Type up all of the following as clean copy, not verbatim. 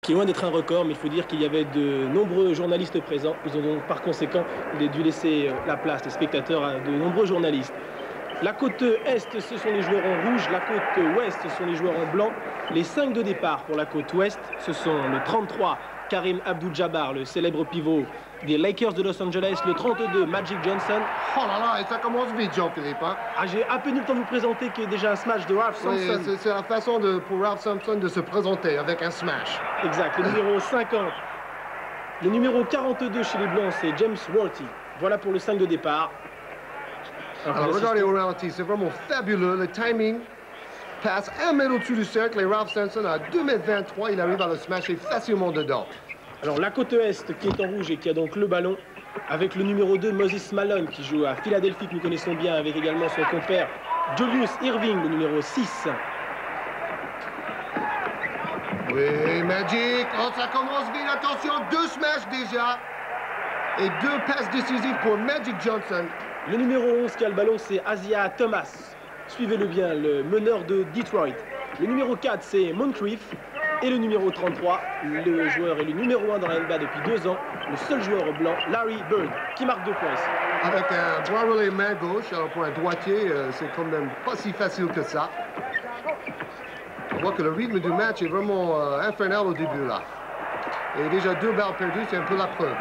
Qui est loin d'être un record, mais il faut dire qu'il y avait de nombreux journalistes présents. Ils ont donc par conséquent dû laisser la place, les spectateurs, à de nombreux journalistes. La côte Est, ce sont les joueurs en rouge. La côte Ouest, ce sont les joueurs en blanc. Les 5 de départ pour la côte Ouest, ce sont le 33, Karim Abdul-Jabbar, le célèbre pivot des Lakers de Los Angeles. Le 32, Magic Johnson. Oh là là, et ça commence vite, Jean-Philippe. Hein? J'ai à peine eu le temps de vous présenter qu'il y a déjà un smash de Ralph Sampson. Oui, c'est la façon pour Ralph Sampson de se présenter avec un smash. Exact, le numéro 50. Le numéro 42 chez les Blancs, c'est James Worthy. Voilà pour le 5 de départ. Alors regardez au ralenti, c'est vraiment fabuleux. Le timing passe 1 mètre au-dessus du cercle et Ralph Sampson à 2,23 m, il arrive à le smasher facilement dedans. Alors la côte Est qui est en rouge et qui a donc le ballon, avec le numéro 2, Moses Malone, qui joue à Philadelphie, que nous connaissons bien, avec également son compère Julius Irving, le numéro 6. Oui, Magic. Oh, ça commence vite. Attention, 2 smash déjà. Et 2 passes décisives pour Magic Johnson. Le numéro 11 qui a le ballon, c'est Asia Thomas. Suivez-le bien, le meneur de Detroit. Le numéro 4, c'est Moncrief. Et le numéro 33, le joueur est le numéro 1 dans la NBA depuis 2 ans, le seul joueur blanc, Larry Bird, qui marque 2 points ici. Avec un bras relais main gauche, alors pour un droitier, c'est quand même pas si facile que ça. On voit que le rythme du match est vraiment infernal au début là. Et déjà 2 balles perdues, c'est un peu la preuve.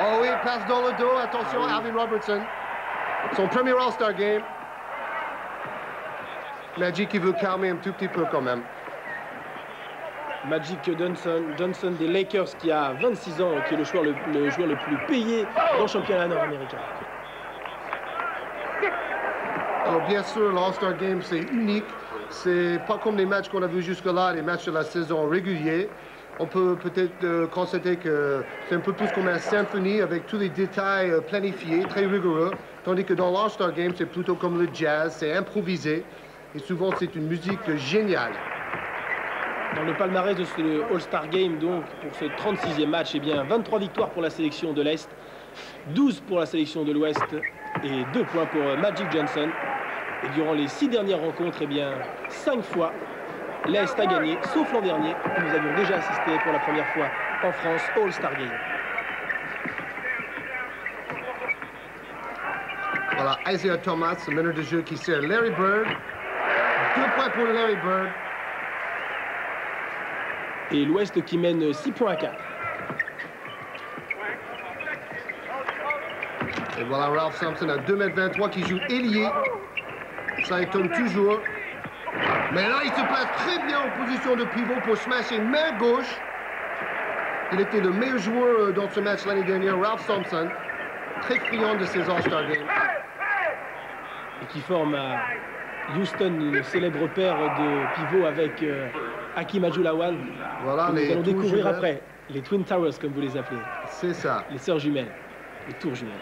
Oh oui, passe dans le dos, attention à Alvin Robertson. Son premier All-Star Game. Magic qui veut calmer un tout petit peu quand même. Magic Johnson des Lakers qui a 26 ans, qui est le joueur le plus payé dans le championnat nord-américain. Alors bien sûr, l'All-Star Game c'est unique. C'est pas comme les matchs qu'on a vus jusque-là, les matchs de la saison réguliers. On peut peut-être constater que c'est un peu plus comme une symphonie avec tous les détails planifiés, très rigoureux. Tandis que dans l'All-Star Game, c'est plutôt comme le jazz, c'est improvisé. Et souvent, c'est une musique géniale. Dans le palmarès de ce All-Star Game, donc, pour ce 36e match, eh bien, 23 victoires pour la sélection de l'Est, 12 pour la sélection de l'Ouest et 2 points pour Magic Johnson. Et durant les 6 dernières rencontres, eh bien, 5 fois, l'Est a gagné, sauf l'an dernier, où nous avions déjà assisté pour la première fois en France au All-Star Game. Voilà, Isaiah Thomas, le meneur de jeu qui sert Larry Bird. 2 points pour Larry Bird. Et l'Ouest qui mène 6 points à 4. Et voilà Ralph Sampson à 2,23 m qui joue ailier. Ça étonne toujours. Mais là, il se place très bien en position de pivot pour smasher main gauche. Il était le meilleur joueur dans ce match l'année dernière, Ralph Sampson. Très friand de ses All-Star Games. Et qui forme à Houston, le célèbre paire de pivot avec Hakeem Olajuwon. Voilà, nous allons découvrir jumelles. après. Les Twin Towers, comme vous les appelez. C'est ça. Les sœurs jumelles. Les tours jumelles.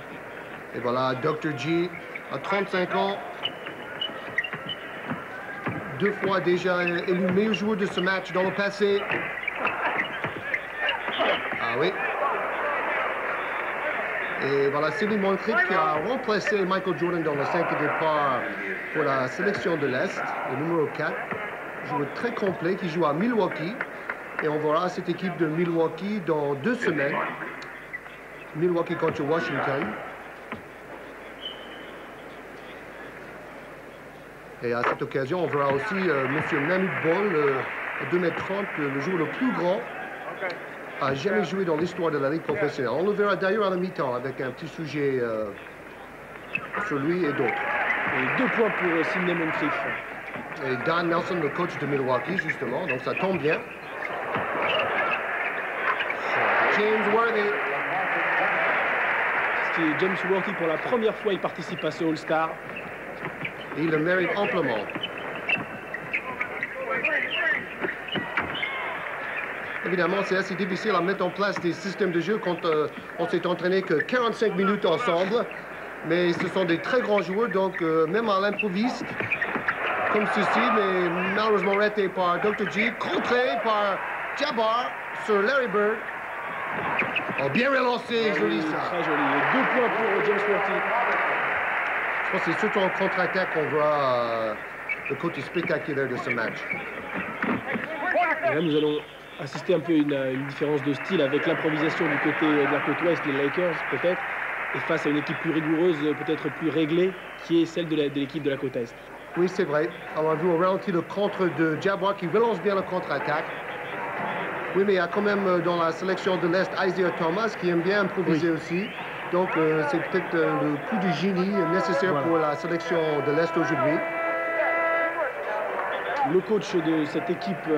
Et voilà, Dr. G, à 35 ans. 2 fois déjà élu meilleur joueur de ce match dans le passé. Ah oui. Et voilà, Sidney Moncrief qui a remplacé Michael Jordan dans le 5 de départ pour la sélection de l'Est, le numéro 4. Joueur très complet qui joue à Milwaukee. Et on verra cette équipe de Milwaukee dans 2 semaines. Milwaukee contre Washington. Et à cette occasion, on verra aussi M. Manute Bol, 2,30 m, le joueur le plus grand, a jamais joué dans l'histoire de la Ligue professionnelle. On le verra d'ailleurs à la mi-temps avec un petit sujet sur lui et d'autres. Et 2 points pour Sidney Moncrief. Et Don Nelson, le coach de Milwaukee, justement, donc ça tombe bien. James Worthy. C'est James Worthy, pour la première fois, il participe à ce All-Star. Il le mérite amplement. Évidemment, c'est assez difficile à mettre en place des systèmes de jeu quand on s'est entraîné que 45 minutes ensemble. Mais ce sont des très grands joueurs, donc même à l'improviste, comme ceci, mais malheureusement arrêté par Dr. G, contré par Jabbar sur Larry Bird. Oh, bien relancé, joli ça. Très joli. Et 2 points pour James Worthy. Je pense que c'est surtout en contre-attaque qu'on voit le côté spectaculaire de ce match. Et là, nous allons assister un peu à une différence de style avec l'improvisation du côté de la côte ouest, les Lakers peut-être, et face à une équipe plus rigoureuse, peut-être plus réglée, qui est celle de l'équipe de la côte est. Oui, c'est vrai. Alors, on a vu au ralenti le contre de Jabbar qui relance bien le contre-attaque. Oui, mais il y a quand même dans la sélection de l'Est Isaiah Thomas qui aime bien improviser aussi. Donc, c'est peut-être le coup de génie nécessaire pour la sélection de l'Est aujourd'hui. Le coach de cette équipe,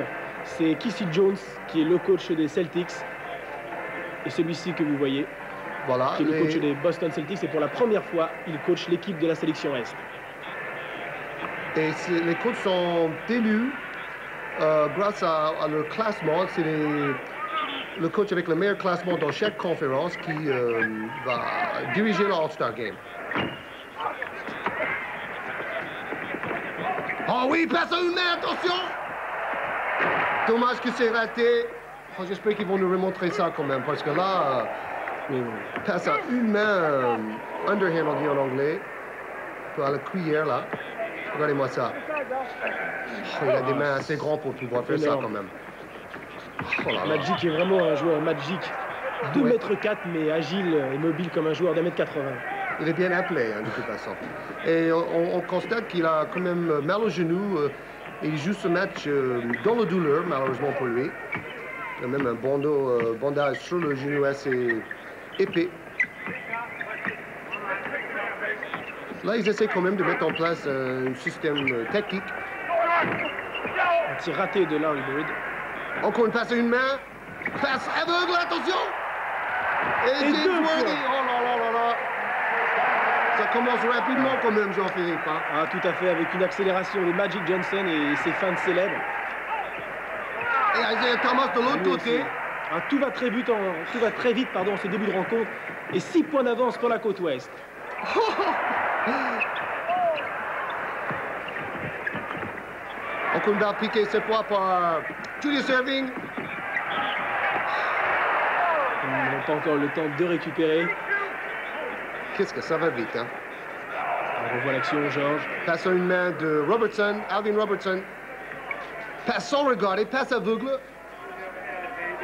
c'est K.C. Jones, qui est le coach des Celtics. Et celui-ci que vous voyez, voilà, qui est le coach des Boston Celtics. Et pour la première fois, il coach l'équipe de la sélection Est. Et les coachs sont élus grâce à leur classement. C'est le coach avec le meilleur classement dans chaque conférence qui va diriger le All-Star Game. Oh oui, passe à une main, attention! Dommage que c'est raté. Oh, j'espère qu'ils vont nous remontrer ça quand même, parce que là, passe à une main, underhand on dit en anglais, à la cuillère là. Regardez-moi ça. Oh, il a des mains assez grandes pour pouvoir faire ça quand même. Oh là là. Magic est vraiment un joueur Magic. 2,4 m, mais agile et mobile comme un joueur d'1,80 m. Il est bien appelé, hein, de toute façon. Et on constate qu'il a quand même mal au genou. Et il joue ce match dans la douleur, malheureusement pour lui. Il a même un bandage sur le genou assez épais. Là, ils essaient quand même de mettre en place un système technique. Un tir raté de Larry Bird. Encore une passe à une main. Passe aveugle, attention! Et James Worthy, oh là là là là! Ça commence rapidement quand même, Jean-Philippe. Hein? Ah, tout à fait, avec une accélération de Magic Johnson et ses feintes célèbres. Et Isaiah Thomas de l'autre côté. Ah, tout va très vite en ce début de rencontre. Et 6 points d'avance pour la côte ouest. Encore une balle piquée cette fois par Julius Erving. Ils n'ont pas encore le temps de récupérer. Qu'est-ce que ça va vite, hein? On revoit l'action, Georges. Passe à une main de Robertson, Alvin Robertson. Passe sans regarder, passe aveugle.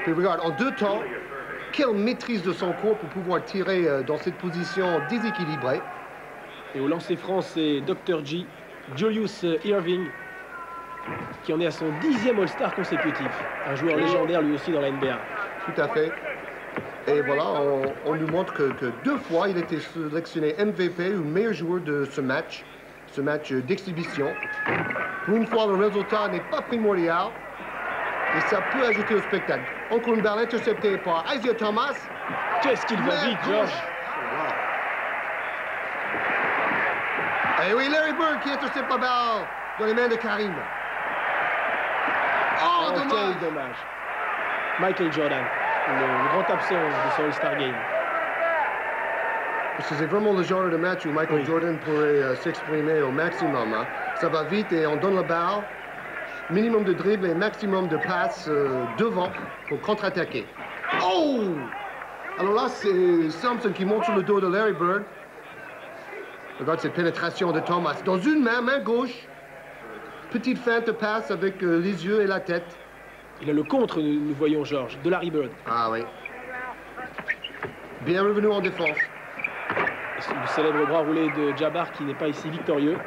Puis regarde, en 2 temps, quelle maîtrise de son corps pour pouvoir tirer dans cette position déséquilibrée. Et au lancer franc, c'est Dr. J, Julius Erving, qui en est à son 10e All-Star consécutif. Un joueur légendaire lui aussi dans la NBA. Tout à fait. Et voilà, on nous montre que 2 fois, il a été sélectionné MVP ou meilleur joueur de ce match d'exhibition. Pour une fois, le résultat n'est pas primordial et ça peut ajouter au spectacle. Encore une balle interceptée par Isaiah Thomas. Qu'est-ce qu'il va vite, Georges! Et oui, Larry Bird qui intercepte la balle dans les mains de Karim. Oh, dommage! Quel dommage! Michael Jordan, le grand absent de ce All-Star Game. C'est vraiment le genre de match où Michael Jordan pourrait s'exprimer au maximum. Hein. Ça va vite et on donne la balle. Minimum de dribble et maximum de passes devant pour contre-attaquer. Oh! Alors là, c'est Thompson qui monte sur le dos de Larry Bird. Regarde cette pénétration de Thomas. Dans une main, main gauche. Petite feinte de passe avec les yeux et la tête. Il a le contre, nous voyons, Georges, de Larry Bird. Ah oui. Bien revenu en défense. Le célèbre bras roulé de Jabbar qui n'est pas ici victorieux.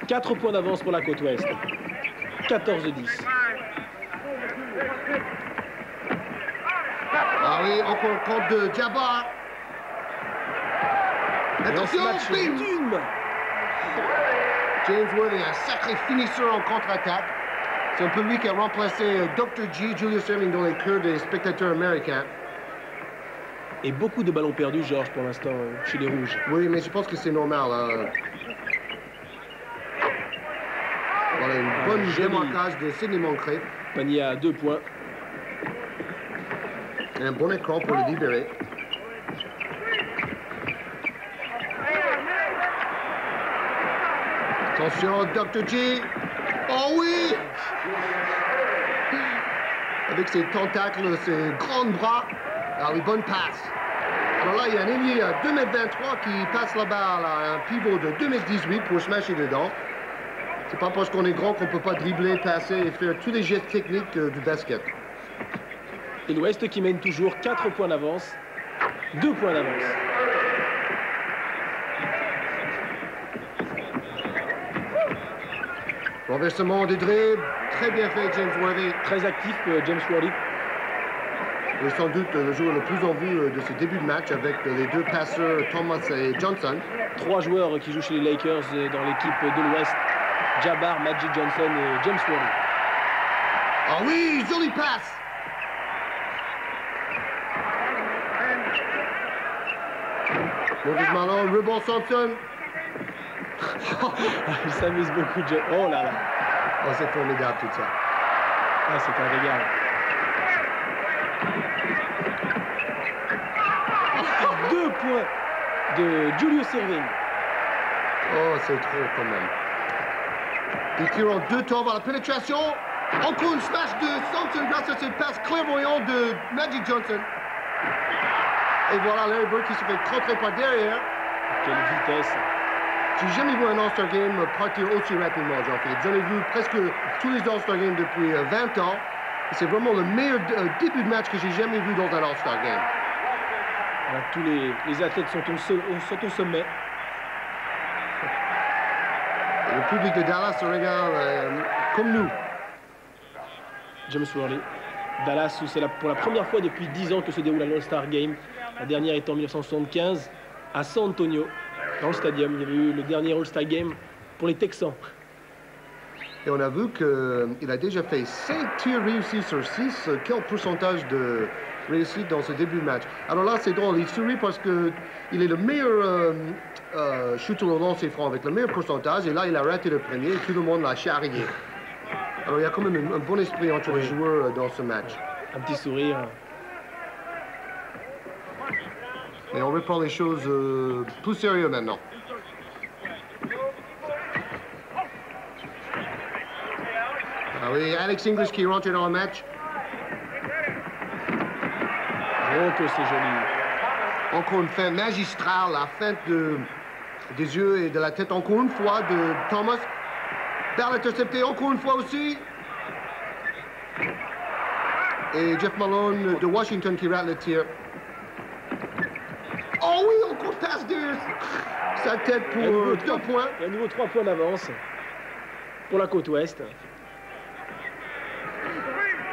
4 points d'avance pour la côte ouest. 14-10. Ah oui, encore compte de Jabbar. Attention, bim! James Worthy, un sacré finisseur en contre-attaque. C'est un peu lui qui a remplacé Dr. J, Julius Erving dans les cœurs des spectateurs américains. Et beaucoup de ballons perdus, Georges, pour l'instant, chez les Rouges. Oui, mais je pense que c'est normal. Hein. Voilà, une bonne démarquage de Sidney Moncrief. Panier à 2 points. Un bon écran pour le libérer. Attention, Dr. J. Oh oui! Avec ses tentacles, ses grands bras. Ah oui, bonne passe. Alors là, il y a un ailier à 2,23 m qui passe la balle à un pivot de 2,18 m pour smasher dedans. C'est pas parce qu'on est grand qu'on peut pas dribbler, passer et faire tous les gestes techniques du basket. Et l'Ouest qui mène toujours 4 points d'avance, 2 points d'avance. Renversement des dribbles, très bien fait James Worthy. Très actif James Worthy. Il est sans doute le joueur le plus en vue de ce début de match avec les deux passeurs Thomas et Johnson. 3 joueurs qui jouent chez les Lakers dans l'équipe de l'Ouest. Jabbar, Magic Johnson et James Worthy. Ah oui, jolie passe. Moses Malone, rebond Thompson. Il s'amuse beaucoup. Oh là là. Oh, c'est formidable tout ça. Ah, c'est un régal. 2 points de Julius Erving. Oh, c'est trop quand même. Il tire en 2 temps vers la pénétration. Encore une smash de Thompson grâce à cette passe clairvoyante de Magic Johnson. Et voilà Larry Bird qui se fait contrer par derrière. Quelle vitesse. J'ai jamais vu un All-Star Game partir aussi rapidement, Jean-Philippe. J'en ai vu presque tous les All-Star Games depuis 20 ans. C'est vraiment le meilleur début de match que j'ai jamais vu dans un All-Star Game. Alors, tous les athlètes sont au sommet. Et le public de Dallas se régale comme nous. James Worthy. Dallas, où c'est pour la première fois depuis 10 ans que se déroule un All-Star Game. La dernière est en 1975 à San Antonio, dans le stadium. Il y avait eu le dernier All-Star Game pour les Texans. Et on a vu qu'il a déjà fait 5 tirs réussis sur 6. Quel pourcentage de réussite dans ce début de match. Alors là, c'est drôle. Il sourit parce qu'il est le meilleur shooter au lancer franc avec le meilleur pourcentage. Et là, il a raté le premier et tout le monde l'a charrié. Alors il y a quand même un bon esprit entre les joueurs dans ce match. Un petit sourire. Mais on reprend les choses plus sérieux maintenant. Ah oui, Alex English qui est rentré dans le match. Oh, que c'est joli. Encore une feinte magistrale, la feinte des yeux et de la tête encore une fois de Thomas. Balle interceptée encore une fois aussi. Et Jeff Malone de Washington qui rate le tir. Oh oui, encore passe derrière sa tête pour 2 points. Et à nouveau 3 points d'avance pour la côte ouest.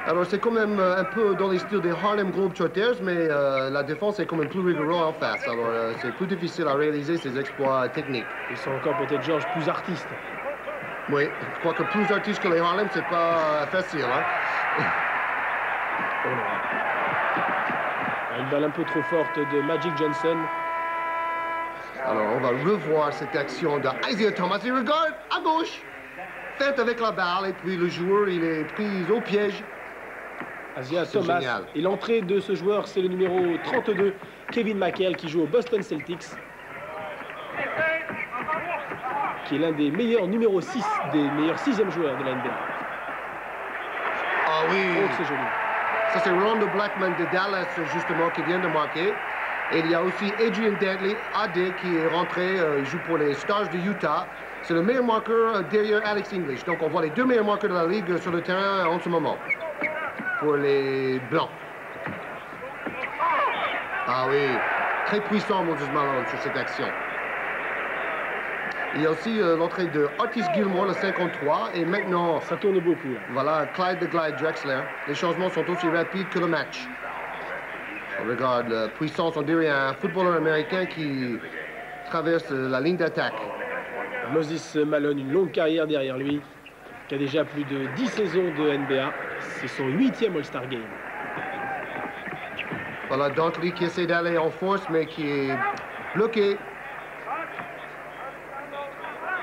Alors c'est quand même un peu dans les styles des Harlem Globetrotters, mais la défense est quand même plus rigoureuse en face. Alors c'est plus difficile à réaliser ces exploits techniques. Ils sont encore peut-être, Georges, plus artistes. Oui, je crois que plus artistes que les Harlem, c'est pas facile. Hein? Oh non. Une balle un peu trop forte de Magic Johnson. Alors on va revoir cette action de Isaiah Thomas. Il regarde à gauche, feinte avec la balle, et puis le joueur il est pris au piège. Isaiah Thomas. Génial. Et l'entrée de ce joueur, c'est le numéro 32, Kevin McHale, qui joue au Boston Celtics. Qui est l'un des meilleurs numéro 6, des meilleurs 6e joueurs de la NBA. Ah oui. Oh, c'est joli. Ça, c'est Rondo Blackman de Dallas, justement, qui vient de marquer. Et il y a aussi Adrian Dantley, AD, qui est rentré. Il joue pour les Stars de Utah. C'est le meilleur marqueur derrière Alex English. Donc, on voit les 2 meilleurs marqueurs de la Ligue sur le terrain en ce moment. Pour les Blancs. Ah oui. Très puissant, Moses Malone, sur cette action. Il y a aussi l'entrée de Otis Gilmore, le 53. Et maintenant, Ça tourne beaucoup. voilà, Clyde the Glide Drexler. Les changements sont aussi rapides que le match. On regarde la puissance, on dirait un footballeur américain qui traverse la ligne d'attaque. Moses Malone, une longue carrière derrière lui, qui a déjà plus de 10 saisons de NBA. C'est son 8e All-Star Game. Voilà, Dantley qui essaie d'aller en force, mais qui est bloqué.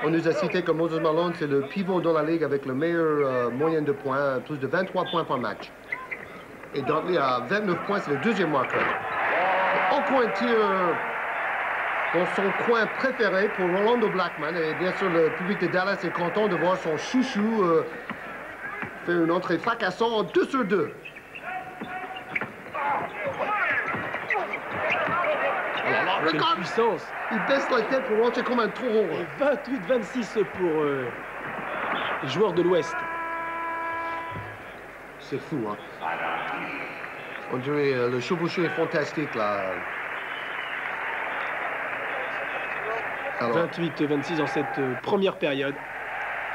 On nous a cité que Moses Malone, c'est le pivot dans la ligue avec le meilleur moyenne de points, plus de 23 points par match. Et Dantley a 29 points, c'est le 2e marqueur. Encore un tir dans son coin préféré pour Rolando Blackman. Et bien sûr, le public de Dallas est content de voir son chouchou faire une entrée fracassante, 2 sur 2. Quelle Regarde, puissance! il baisse la tête pour rentrer comme un taureau. Et 28-26 pour les joueurs de l'Ouest. C'est fou, hein. On dirait le chevauché est fantastique, là. Alors, 28-26 dans cette première période.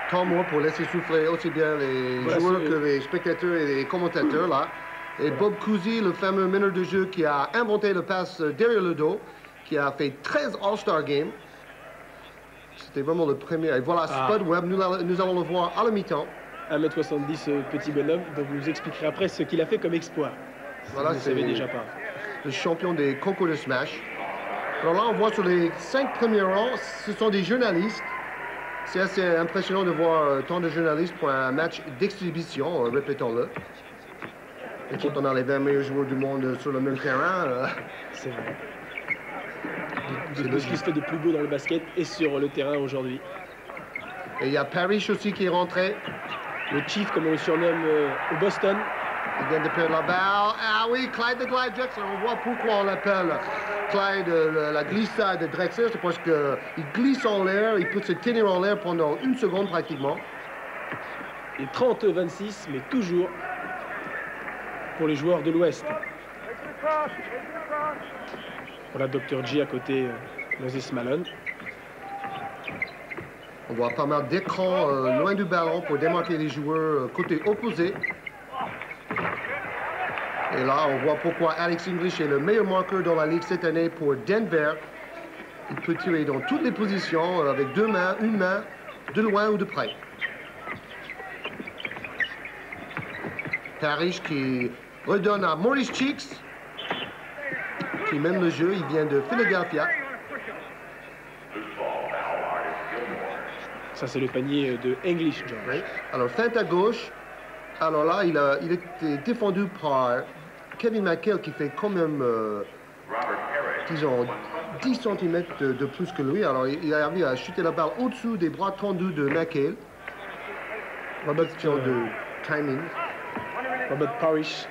tant moins pour laisser souffler aussi bien les joueurs que les spectateurs et les commentateurs, là. Et Bob Cousy, le fameux meneur de jeu qui a inventé le pass derrière le dos, qui a fait 13 All-Star Games. C'était vraiment le premier. Et voilà, Spud Webb, nous allons le voir à la mi-temps. 1m70, ce petit bonhomme, donc vous nous expliquerez après ce qu'il a fait comme exploit. Voilà, vous ne savez déjà pas. Le champion des concours de Smash. Alors là, on voit sur les 5 premiers rangs, ce sont des journalistes. C'est assez impressionnant de voir tant de journalistes pour un match d'exhibition, répétons-le. Et quand on a les 20 meilleurs joueurs du monde sur le même terrain... C'est vrai. C'est ce qui se fait de plus beau dans le basket et sur le terrain aujourd'hui. Et il y a Parrish aussi qui est rentré. Le Chief, comme on le surnomme au Boston. Il vient de perdre la balle. Ah oui, Clyde de Clyde Drexler. On voit pourquoi on l'appelle Clyde la glissade de Drexler. C'est parce qu'il glisse en l'air, il peut se tenir en l'air pendant 1 seconde pratiquement. Et 30-26, mais toujours pour les joueurs de l'Ouest. Voilà Dr. J à côté Moses Malone. On voit pas mal d'écrans loin du ballon pour démarquer les joueurs côté opposé. Et là, on voit pourquoi Alex English est le meilleur marqueur dans la Ligue cette année pour Denver. Il peut tirer dans toutes les positions avec 2 mains, 1 main, de loin ou de près. Parrish qui redonne à Maurice Cheeks, qui mène le jeu. Il vient de Philadelphia. Ça, c'est le panier de English, John. Oui. Alors, feinte à gauche. Alors là, il était défendu par Kevin McHale, qui fait quand même, disons, 10 cm de plus que lui. Alors, il a arrivé à chuter la balle au-dessous des bras tendus de McHale. Robert question de timing. Robert Parrish,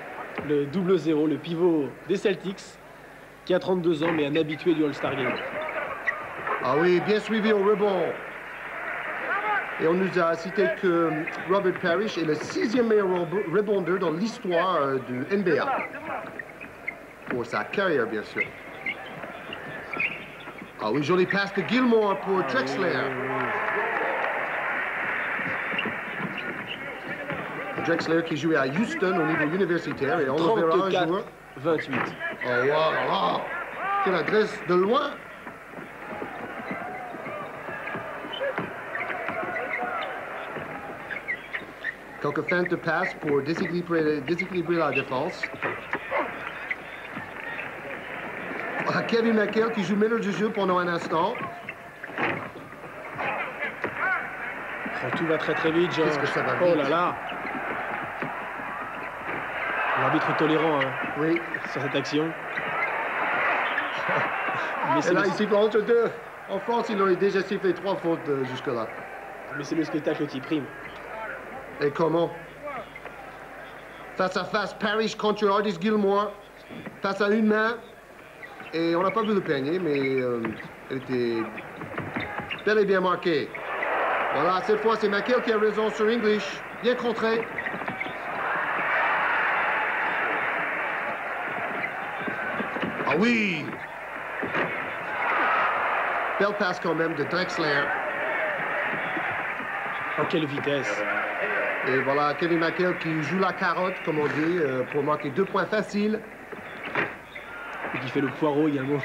le 0, le pivot des Celtics, qui a 32 ans, mais un habitué du All-Star Game. Ah oui, bien suivi au rebond. Et on nous a cité que Robert Parrish est le 6e meilleur rebondeur dans l'histoire du NBA. Pour sa carrière, bien sûr. Ah oui, jolie passe de Gilmore pour Drexler. Drexler qui jouait à Houston au niveau universitaire. Et on le verra un jour. 28. Oh, wow. Quelle adresse de loin. Quelques feintes de passe pour déséquilibrer la défense. Ah, Kevin McHale qui joue meneur de jeu pendant un instant. Oh, tout va très très vite, George. Qu'est-ce que ça va vite. Oh là là. L'arbitre tolérant Oui. sur cette action. Mais Et là, il siffle entre deux. En France, il aurait déjà sifflé 3 fautes jusque-là. Mais c'est le spectacle qui prime. Et comment? Face à face, Parrish contre Artis Gilmore. Face à une main. Et on n'a pas vu le panier, mais elle était bel et bien marquée. Voilà, cette fois, c'est McHale qui a raison sur English. Bien contré. Ah oui! Belle passe quand même de Drexler. En quelle vitesse. Et voilà, Kevin McHale qui joue la carotte, comme on dit, pour marquer 2 points faciles. Et qui fait le poireau également.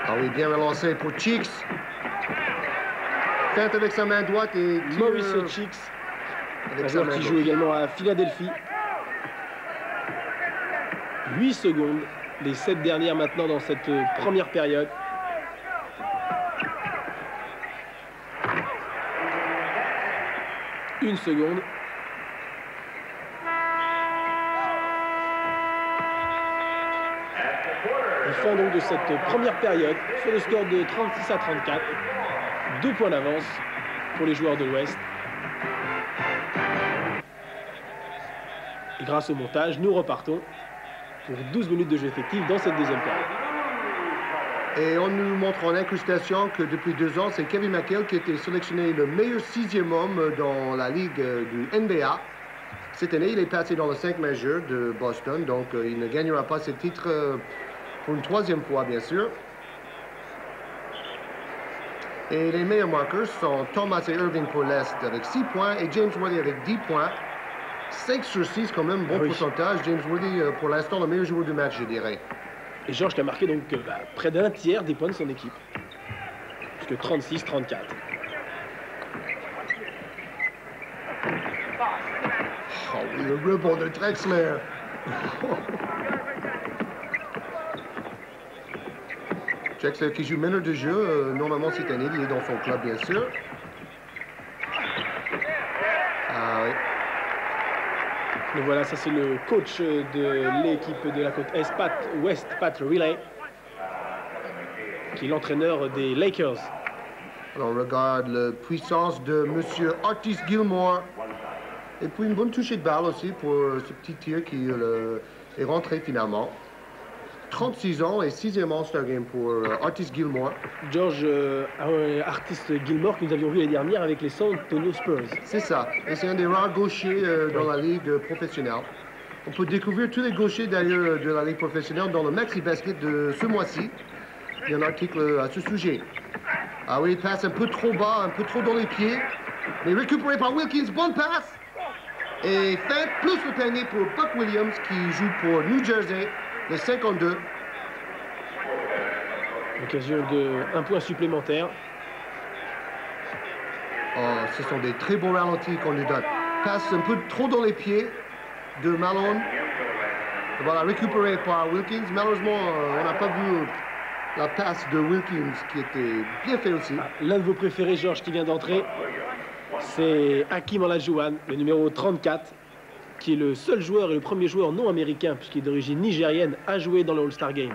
Ah oui, bien relancé pour Cheeks. Feinte avec sa main droite et tire Maurice Cheeks, avec un sa joueur main qui gauche. joue également à Philadelphie. 8 secondes, les 7 dernières maintenant dans cette première période. Une seconde. Fin donc de cette première période sur le score de 36-34. 2 points d'avance pour les joueurs de l'Ouest. Et grâce au montage, nous repartons pour 12 minutes de jeu effectif dans cette deuxième période. Et on nous montre en incrustation que depuis 2 ans, c'est Kevin McHale qui a été sélectionné le meilleur 6e homme dans la ligue du NBA. Cette année, il est passé dans le 5 majeur de Boston, donc il ne gagnera pas ce titre pour une 3e fois, bien sûr. Et les meilleurs marqueurs sont Thomas et Irving pour l'Est avec 6 points et James Worthy avec 10 points. 5 sur 6, quand même, bon pourcentage. James Worthy, pour l'instant, le meilleur joueur du match, je dirais. Et Georges qui a marqué donc près d'un tiers des points de son équipe. Jusque 36-34. Oh, le rebond de Drexler. Drexler qui joue meneur de jeu, normalement cette année, il est dans son club, bien sûr. Ah oui. Donc voilà, ça c'est le coach de l'équipe de la côte Est, Pat Riley, qui est l'entraîneur des Lakers. Alors on regarde la puissance de Monsieur Artis Gilmore. Et puis une bonne touchée de balle aussi pour ce petit tir qui est rentré finalement. 36 ans et 6e All-Star Game pour Artis Gilmore. George Artis Gilmore que nous avions vu l'année dernière avec les San Antonio Spurs. C'est ça. Et c'est un des rares gauchers dans la ligue professionnelle. On peut découvrir tous les gauchers d'ailleurs de la ligue professionnelle dans le Maxi Basket de ce mois-ci. Il y a un article à ce sujet. Ah oui, il passe un peu trop bas, un peu trop dans les pieds. Mais récupéré par Wilkins, bonne passe. Et fin plus le panier pour Buck Williams qui joue pour New Jersey, le 52. Occasion d'un point supplémentaire. Oh, ce sont des très bons ralentis qu'on lui donne. Passe un peu trop dans les pieds de Malone. Voilà, récupéré par Wilkins. Malheureusement, on n'a pas vu la passe de Wilkins qui était bien fait aussi. L'un de vos préférés, Georges, qui vient d'entrer, c'est Hakim Olajuwon, le numéro 34, qui est le seul joueur et le premier joueur non américain, puisqu'il est d'origine nigérienne, à jouer dans le All-Star Game.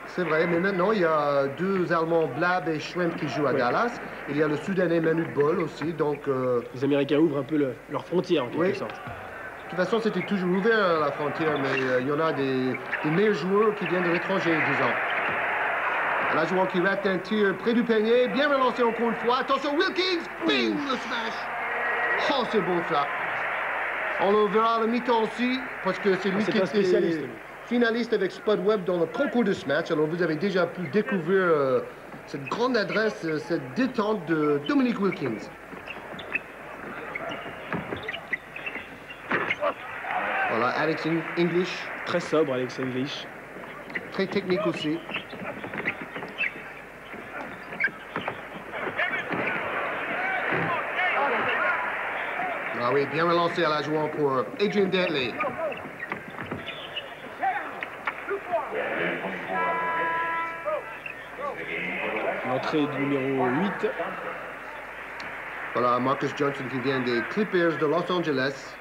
C'est vrai, mais maintenant, il y a 2 Allemands, Blab et Schwem, qui jouent à Dallas. Il y a le Soudanais Manu Bol aussi, donc... Les Américains ouvrent un peu leurs frontières, en quelque sorte. De toute façon, c'était toujours ouvert, la frontière, mais il y en a des meilleurs joueurs qui viennent de l'étranger, disons. La joueur qui rate un tir près du panier, bien relancé encore une fois. Attention, Wilkins, bing, le smash. Oh, c'est beau ça. On le verra à la mi-temps aussi, parce que c'est lui qui était finaliste avec Spud Webb dans le concours de smash. Alors vous avez déjà pu découvrir cette grande adresse, cette détente de Dominique Wilkins. Voilà, Alex English. Très sobre, Alex English. Très technique aussi. Ah oui, bien relancé à la jouant pour Adrian Dantley. L'entrée du numéro 8. Voilà, Marcus Johnson qui vient des Clippers de Los Angeles.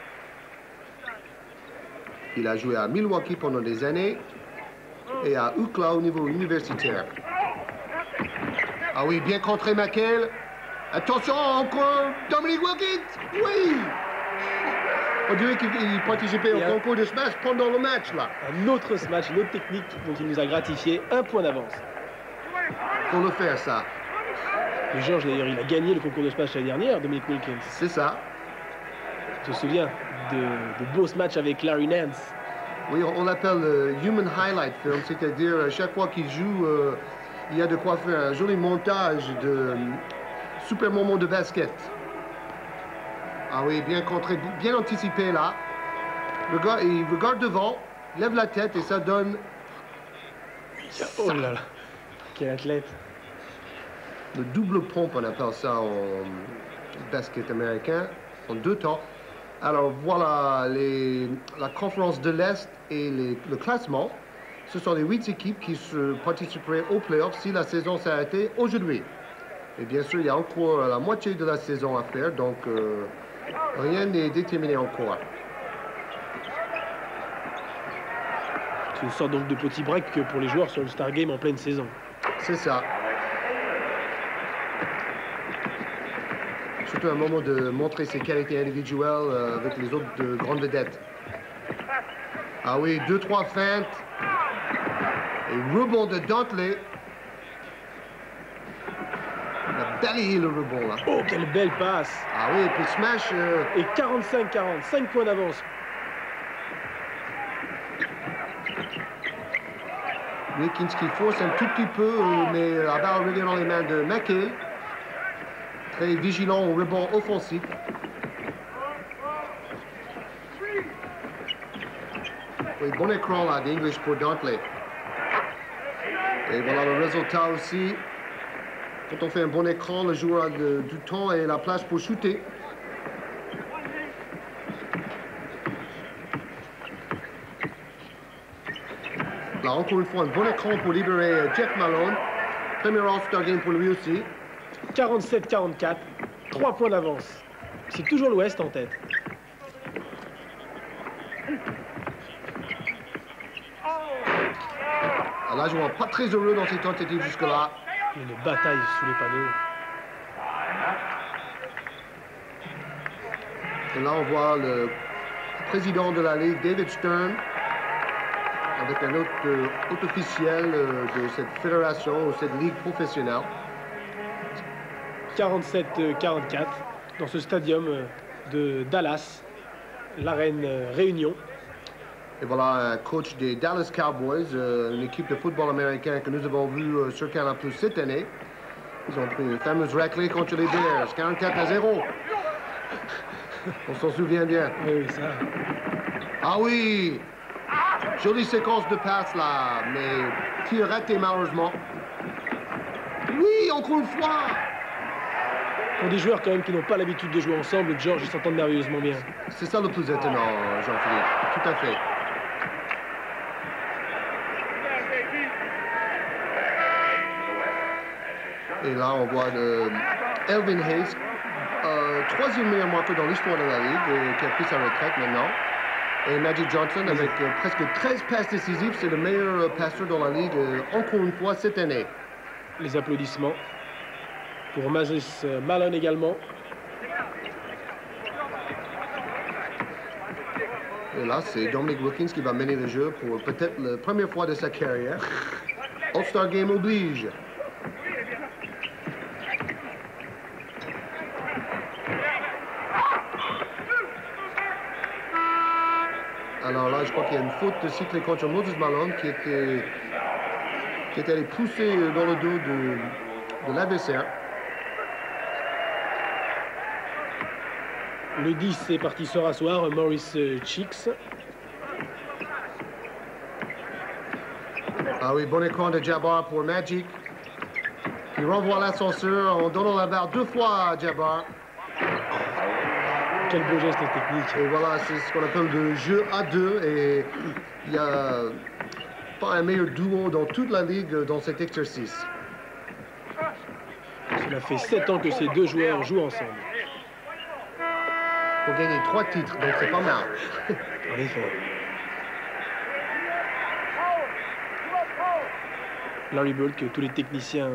Il a joué à Milwaukee pendant des années et à UCLA au niveau universitaire. Ah oui, bien contré McHale. Attention, encore Dominique Wilkins. Oui! On dirait qu'il participait au concours de smash pendant le match, là. Un autre smash, une autre technique dont il nous a gratifié 1 point d'avance. Pour le faire, ça. Et Georges, d'ailleurs, il a gagné le concours de smash l'année dernière, Dominique Wilkins. C'est ça. Je me souviens de beaux matchs avec Larry Nance. Oui, on l'appelle le Human Highlight Film, c'est-à-dire chaque fois qu'il joue, il y a de quoi faire un joli montage de super moment de basket. Ah oui, bien contré, bien anticipé là. Le gars, il regarde devant, lève la tête et ça donne... Oh là là, quel athlète. Le double pompe, on appelle ça en basket américain, en 2 temps. Alors voilà la conférence de l'Est et le classement. Ce sont les 8 équipes qui se participeraient aux playoffs si la saison s'arrêtait aujourd'hui. Et bien sûr, il y a encore la moitié de la saison à faire, donc rien n'est déterminé encore. C'est une sorte donc de petit break pour les joueurs sur le Star Game en pleine saison. C'est ça. Surtout un moment de montrer ses qualités individuelles avec les autres grandes vedettes. Ah oui, 2-3 feintes. Et rebond de Dantley. Il a balayé le rebond là. Oh, quelle belle passe! Ah oui, et puis smash. Et 45-40, 5 points d'avance. Wilkins qui force un tout petit peu, mais la balle revient dans les mains de McHale. Très vigilant au rebond offensif. Oui, bon écran là d'English pour Dantley. Et voilà le résultat aussi. Quand on fait un bon écran, le joueur a du temps et la place pour shooter. Là, encore une fois, un bon écran pour libérer Jeff Malone. Premier All-Star Game pour lui aussi. 47-44, 3 points d'avance. C'est toujours l'Ouest en tête. Là, je vois pas très heureux dans ses tentatives jusque-là. Une bataille sous les panneaux. Et là, on voit le président de la Ligue, David Stern, avec un autre haut officiel de cette fédération ou cette ligue professionnelle. 47-44 dans ce stadium de Dallas, l'arène Réunion. Et voilà un coach des Dallas Cowboys, une équipe de football américain que nous avons vu sur Canal+ cette année. Ils ont pris une fameuse raclée contre les Bears, 44-0. On s'en souvient bien. Oui, ça. Ah oui! Jolie séquence de passe là, mais tir raté malheureusement. Oui, encore une fois! Pour des joueurs quand même qui n'ont pas l'habitude de jouer ensemble, George, ils s'entendent merveilleusement bien. C'est ça le plus étonnant, Jean-Philippe. Tout à fait. Et là, on voit Elvin Hayes, troisième meilleur marqueur dans l'histoire de la Ligue, qui a pris sa retraite maintenant. Et Magic Johnson, avec presque 13 passes décisives, c'est le meilleur passeur dans la Ligue, encore une fois, cette année. Les applaudissements pour Moses Malone également. Et là, c'est Dominic Wilkins qui va mener le jeu pour peut-être la première fois de sa carrière. All-Star Game oblige. Alors là, je crois qu'il y a une faute de cycle contre Moses Malone qui était allé pousser dans le dos de l'adversaire. Le 10 est parti se rasseoir, Maurice Cheeks. Ah oui, bon écran de Jabbar pour Magic. Qui renvoie l'ascenseur en donnant la barre deux fois à Jabbar. Quel beau geste technique. Et voilà, c'est ce qu'on appelle le jeu à deux. Et il n'y a pas un meilleur duo dans toute la ligue dans cet exercice. Cela fait 7 ans que ces deux joueurs jouent ensemble. Pour gagner 3 titres, donc c'est pas mal. En effet. Larry Bird, que tous les techniciens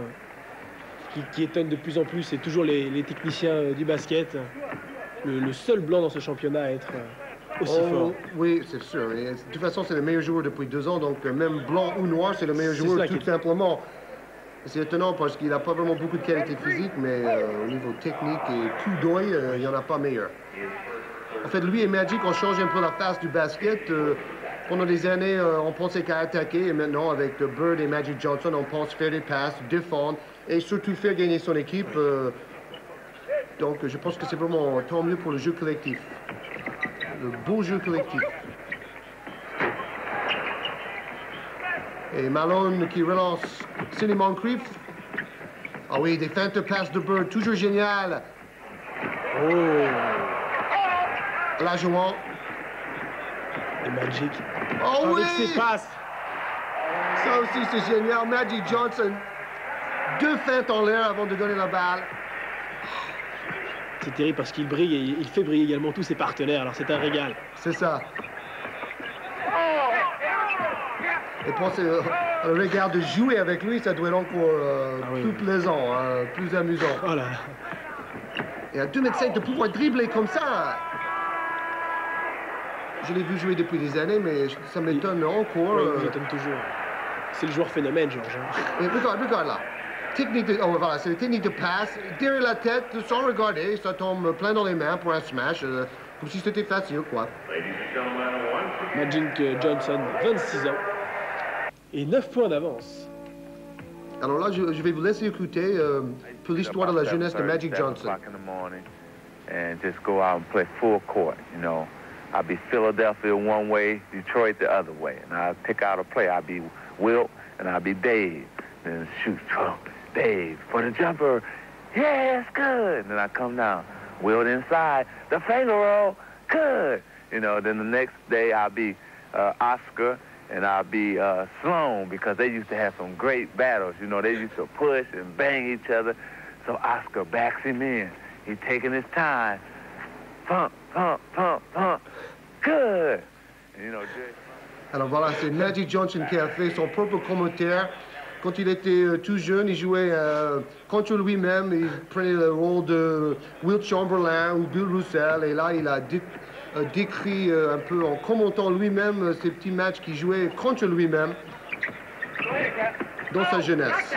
qui étonnent de plus en plus, c'est toujours les techniciens du basket. Le seul blanc dans ce championnat à être aussi fort. Oui, c'est sûr. Et de toute façon, c'est le meilleur joueur depuis 2 ans. Donc, même blanc ou noir, c'est le meilleur joueur, tout simplement. C'est étonnant parce qu'il n'a pas vraiment beaucoup de qualité physique, mais au niveau technique et coup d'œil, il n'y en a pas meilleur. En fait, lui et Magic ont changé un peu la face du basket. Pendant des années, on pensait qu'à attaquer. Et maintenant, avec Bird et Magic Johnson, on pense faire des passes, défendre et surtout faire gagner son équipe. Donc, je pense que c'est vraiment tant mieux pour le jeu collectif. Le beau jeu collectif. Et Malone qui relance Sidney Moncrief. Ah oui, des feintes passes de Bird, toujours génial. Oh! Là, jouant. Et Magic. Oh avec oui! ses passes. Ça aussi, c'est génial. Magic Johnson. 2 feintes en l'air avant de donner la balle. C'est terrible parce qu'il brille et il fait briller également tous ses partenaires. Alors c'est un régal. C'est ça. Et pensez, le regard de jouer avec lui, ça doit être encore plus plaisant, hein, plus amusant. Voilà. Et à 2,5 m de pouvoir dribbler comme ça. Je l'ai vu jouer depuis des années, mais ça m'étonne encore. Oui, m'étonne toujours. C'est le joueur phénomène, Georges. Et regarde là. technique de, oh, voilà, c'est une technique de passe. Derrière la tête, sans regarder, ça tombe plein dans les mains pour un smash. Comme si c'était facile, quoi. Magic Johnson, 26 ans. Et 9 points d'avance. Alors là, je vais vous laisser écouter pour l'histoire de la jeunesse de Magic Johnson. And just go out and play full court, you know. I'll be Philadelphia one way, Detroit the other way. And I'll pick out a play. I'll be Wilt and I'll be Dave. And shoot, Dave for the jumper. Yes, good. And then I come down. Wilt inside. The finger roll. Good. You know, then the next day I'll be Oscar and I'll be Sloan, because they used to have some great battles. You know, they used to push and bang each other. So Oscar backs him in. He's taking his time. Pump, pump, pump, pump. Good. And, you know, alors voilà, c'est Magic Johnson qui a fait son propre commentaire. Quand il était tout jeune, il jouait contre lui-même. Il prenait le rôle de Wilt Chamberlain ou Bill Russell. Et là, il a décrit un peu en commentant lui-même ces petits matchs qu'il jouait contre lui-même dans sa jeunesse.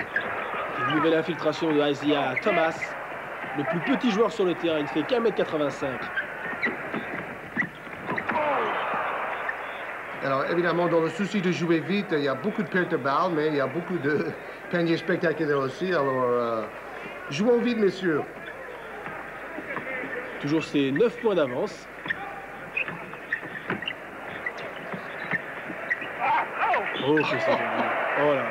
Une nouvelle infiltration de Isaiah Thomas, le plus petit joueur sur le terrain. Il ne fait qu'un mètre 85. Alors évidemment, dans le souci de jouer vite, il y a beaucoup de pertes de balles, mais il y a beaucoup de paniers spectaculaires aussi. Alors, jouons vite, messieurs. Toujours ses 9 points d'avance. Oh, que c'est joli. Oh là.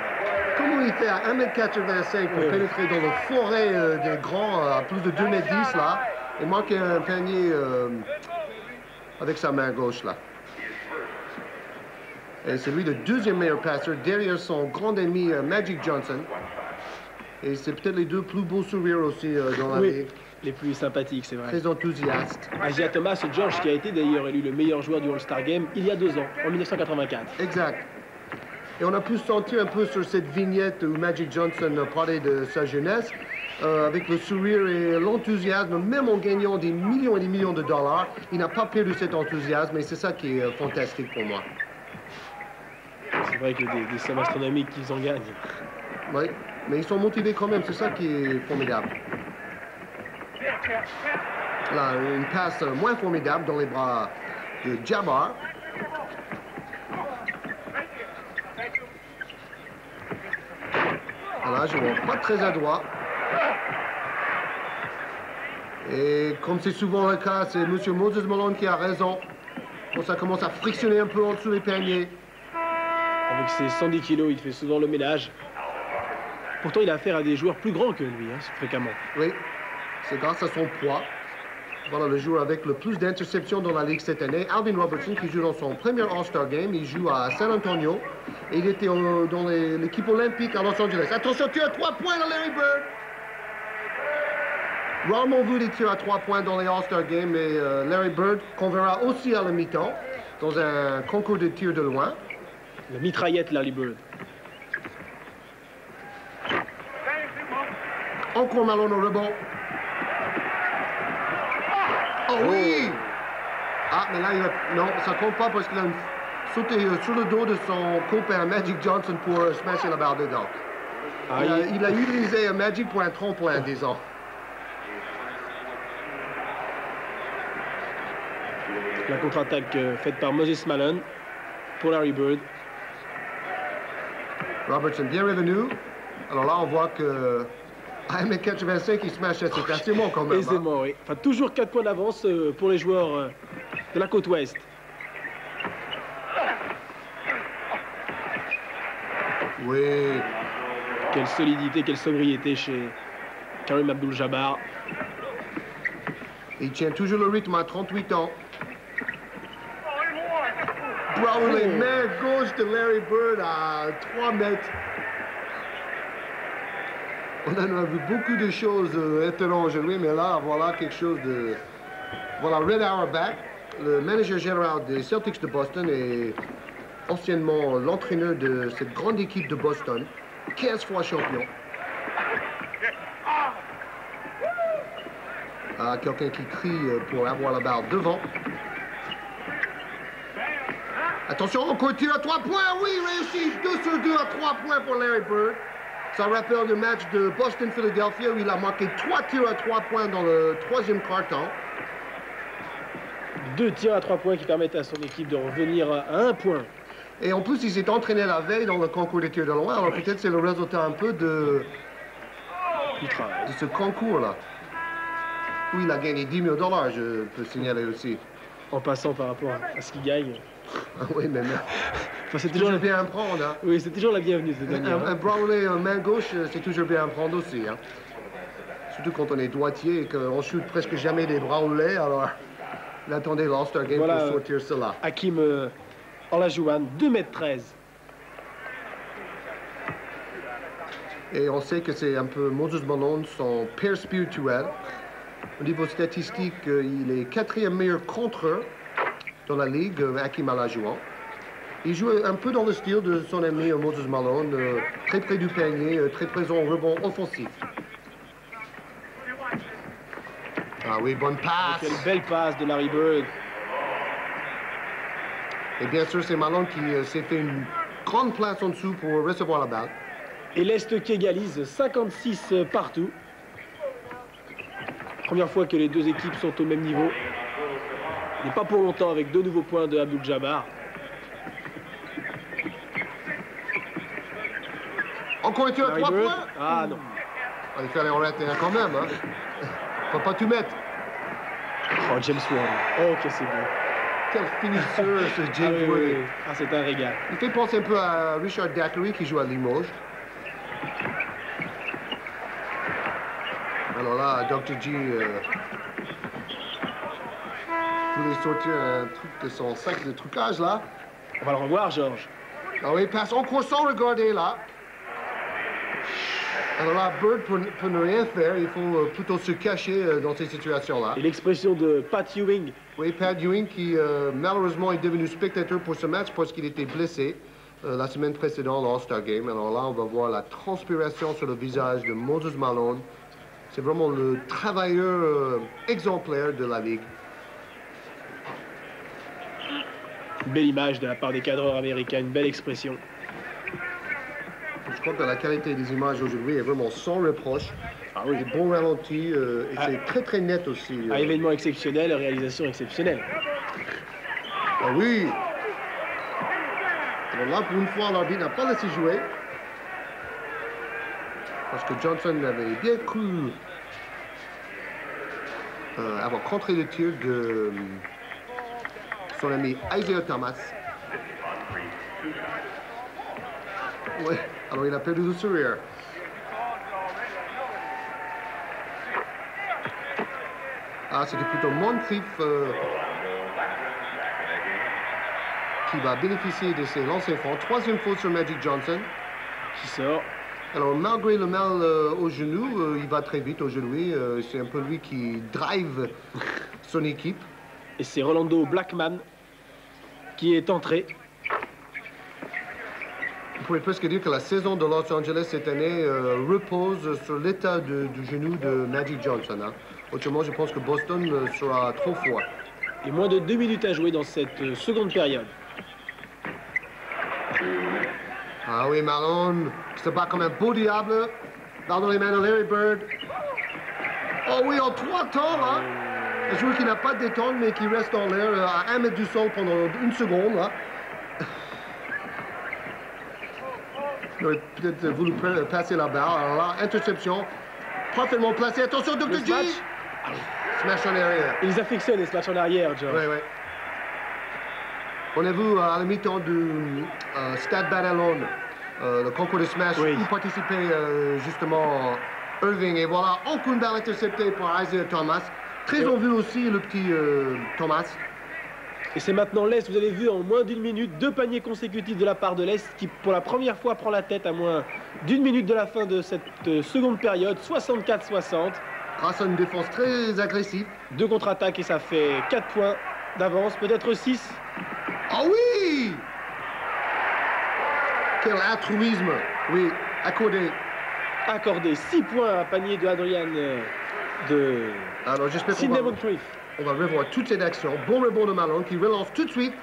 Comment il fait à 1m85 pour pénétrer dans le forêt des grands à plus de 2m10 là, et manquer un panier avec sa main gauche là. Et c'est lui le deuxième meilleur passeur derrière son grand ami Magic Johnson. Et c'est peut-être les deux plus beaux sourires aussi dans la ligue. Les plus sympathiques, c'est vrai. Très enthousiastes. Isaiah Thomas, George, qui a été d'ailleurs élu le meilleur joueur du All-Star Game il y a 2 ans, en 1984. Exact. Et on a pu sentir un peu sur cette vignette où Magic Johnson parlait de sa jeunesse, avec le sourire et l'enthousiasme, même en gagnant des millions et des millions de dollars, il n'a pas perdu cet enthousiasme et c'est ça qui est fantastique pour moi. C'est vrai que des sommes astronomiques qu'ils en gagnent. Oui, mais ils sont motivés quand même, c'est ça qui est formidable. Là, une passe moins formidable dans les bras de Jabbar. Voilà, je vois pas très adroit. Et comme c'est souvent le cas, c'est M. Moses Malone qui a raison. Quand ça commence à frictionner un peu en dessous des paniers. Avec ses 110 kilos, il fait souvent le ménage. Pourtant, il a affaire à des joueurs plus grands que lui, fréquemment. Oui, c'est grâce à son poids. Voilà le joueur avec le plus d'interceptions dans la Ligue cette année. Alvin Robertson, qui joue dans son premier All-Star Game. Il joue à San Antonio. Et il était dans l'équipe olympique à Los Angeles. Attention, tir à 3 points dans Larry Bird. Rarement vu des tirs à 3 points dans les All-Star Games. Et Larry Bird, qu'on verra aussi à la mi-temps, dans un concours de tirs de loin. La mitraillette, Larry Bird. Encore Malone au rebond. Oh oui! Ah, mais là, non, ça compte pas parce qu'il a sauté sur le dos de son copain Magic Johnson pour smasher la barre dedans. Ah, il a utilisé Magic pour un tremplin, disons. La contre-attaque faite par Moses Malone pour Larry Bird. Robertson bien revenu. Alors là, on voit que à 1m85, il smash assez facilement quand même. Aisément, oui. Enfin, toujours 4 points d'avance pour les joueurs de la côte ouest. Oui. Quelle solidité, quelle sobriété chez Kareem Abdul-Jabbar. Il tient toujours le rythme à 38 ans. Bravo, les mains gauche de Larry Bird à 3 mètres. On en a vu beaucoup de choses étranges, oui, mais là, voilà quelque chose de... Voilà, Red Auerbach, le manager général des Celtics de Boston et anciennement l'entraîneur de cette grande équipe de Boston, 15 fois champion. Ah, quelqu'un qui crie pour avoir la barre devant. Attention, encore tir à 3 points, oui, réussi, 2 sur 2 à 3 points pour Larry Bird. Ça rappelle le match de Boston-Philadelphia où il a marqué 3 tirs à 3 points dans le troisième quart-temps. 2 tirs à 3 points qui permettent à son équipe de revenir à 1 point. Et en plus, il s'est entraîné la veille dans le concours des tirs de loin. Alors peut-être c'est le résultat un peu de ce concours-là. Où il a gagné 10 000 $, je peux signaler aussi. En passant par rapport à ce qu'il gagne. Oui, mais Enfin, c'est toujours bien à prendre. Hein. Oui, c'est toujours la bienvenue de cette manière. Un Brownlee main gauche, c'est toujours bien à prendre aussi. Hein. Surtout quand on est droitier et qu'on shoot presque jamais des Brownlee. Alors, il attendait l'All-Star Game voilà, pour sortir cela. Hakim Olajuwon, 2,13 m. Et on sait que c'est un peu Moses Malone, son père spirituel. Au niveau statistique, il est 4e meilleur contreur dans la ligue, Hakim Olajuwon. Il joue un peu dans le style de son ami Moses Malone, très près du panier, très présent au rebond offensif. Ah oui, bonne passe. Quelle belle passe de Larry Bird. Et bien sûr, c'est Malone qui s'est fait une grande place en dessous pour recevoir la balle. Et l'Est qui égalise, 56 partout. Première fois que les deux équipes sont au même niveau. Mais pas pour longtemps avec 2 nouveaux points de Abdul-Jabbar. Encore un tir à 3 points. Ah non. Il fallait en rater un quand même. Hein. Faut pas tout mettre. Oh, James Worthy. Oh, que c'est beau. Quel finisseur, ce James Worthy. Ah, c'est un régal. Il fait penser un peu à Richard Daiquiri qui joue à Limoges. Alors là, Dr. G voulait sortir un truc de son sac de trucage là. On va le revoir, Georges. Ah oui, il passe encore sans regarder là. Alors là, Bird, pour ne rien faire, il faut plutôt se cacher dans ces situations-là. Et l'expression de Pat Ewing. Oui, Pat Ewing qui malheureusement est devenu spectateur pour ce match parce qu'il était blessé la semaine précédente à l'All-Star Game. Alors là, on va voir la transpiration sur le visage de Moses Malone. C'est vraiment le travailleur exemplaire de la Ligue. Une belle image de la part des cadreurs américains, une belle expression. Je crois que la qualité des images aujourd'hui est vraiment sans reproche. Ah oui. Des bons ralentis et c'est très très net aussi. Un événement exceptionnel, réalisation exceptionnelle. Ah oui. Alors là, pour une fois, l'arbitre n'a pas laissé jouer. Parce que Johnson avait bien cru avoir contré le tir de son ami Isaiah Thomas. Oui, alors il a perdu le sourire. Ah, c'était plutôt Moncrief qui va bénéficier de ses lancers francs. 3e faute sur Magic Johnson. Qui sort. Alors, malgré le mal au genou, il va très vite aujourd'hui. C'est un peu lui qui drive son équipe. Et c'est Rolando Blackman qui est entré. On pourrait presque dire que la saison de Los Angeles cette année repose sur l'état du genou de Magic Johnson. Hein. Autrement, je pense que Boston sera trop fort. Et moins de 2 minutes à jouer dans cette seconde période. Ah oui, Malone qui se bat comme un beau diable. Dans les mains de Larry Bird. Oh oui, en 3 temps, là. Un joueur qui n'a pas de détente, mais qui reste en l'air à 1 mètre du sol pendant 1 seconde, là. Il aurait peut-être voulu passer la balle. Alors là, interception. Parfaitement placé. Attention, Dr. G! Smash en arrière. Ils affectionnent les smash en arrière, George. Oui, oui. On a vu à la mi-temps du Stade Badalone, le concours de smash, oui, où participait justement Irving. Et voilà, encore une balle interceptée par Isaiah Thomas. Très en vue aussi le petit Thomas. Et c'est maintenant l'Est, vous avez vu en moins d'1 minute, 2 paniers consécutifs de la part de l'Est qui pour la première fois prend la tête à moins d'1 minute de la fin de cette seconde période, 64-60. Grâce à une défense très agressive. 2 contre-attaques et ça fait 4 points d'avance, peut-être 6. Ah oui! Quel altruisme! Oui, accordé. Accordé 6 points à panier de Adrian de Alors j'espère qu'on Sidney va... Moncrief. On va revoir toute cette action. Bon rebond de Malone qui relance tout de suite.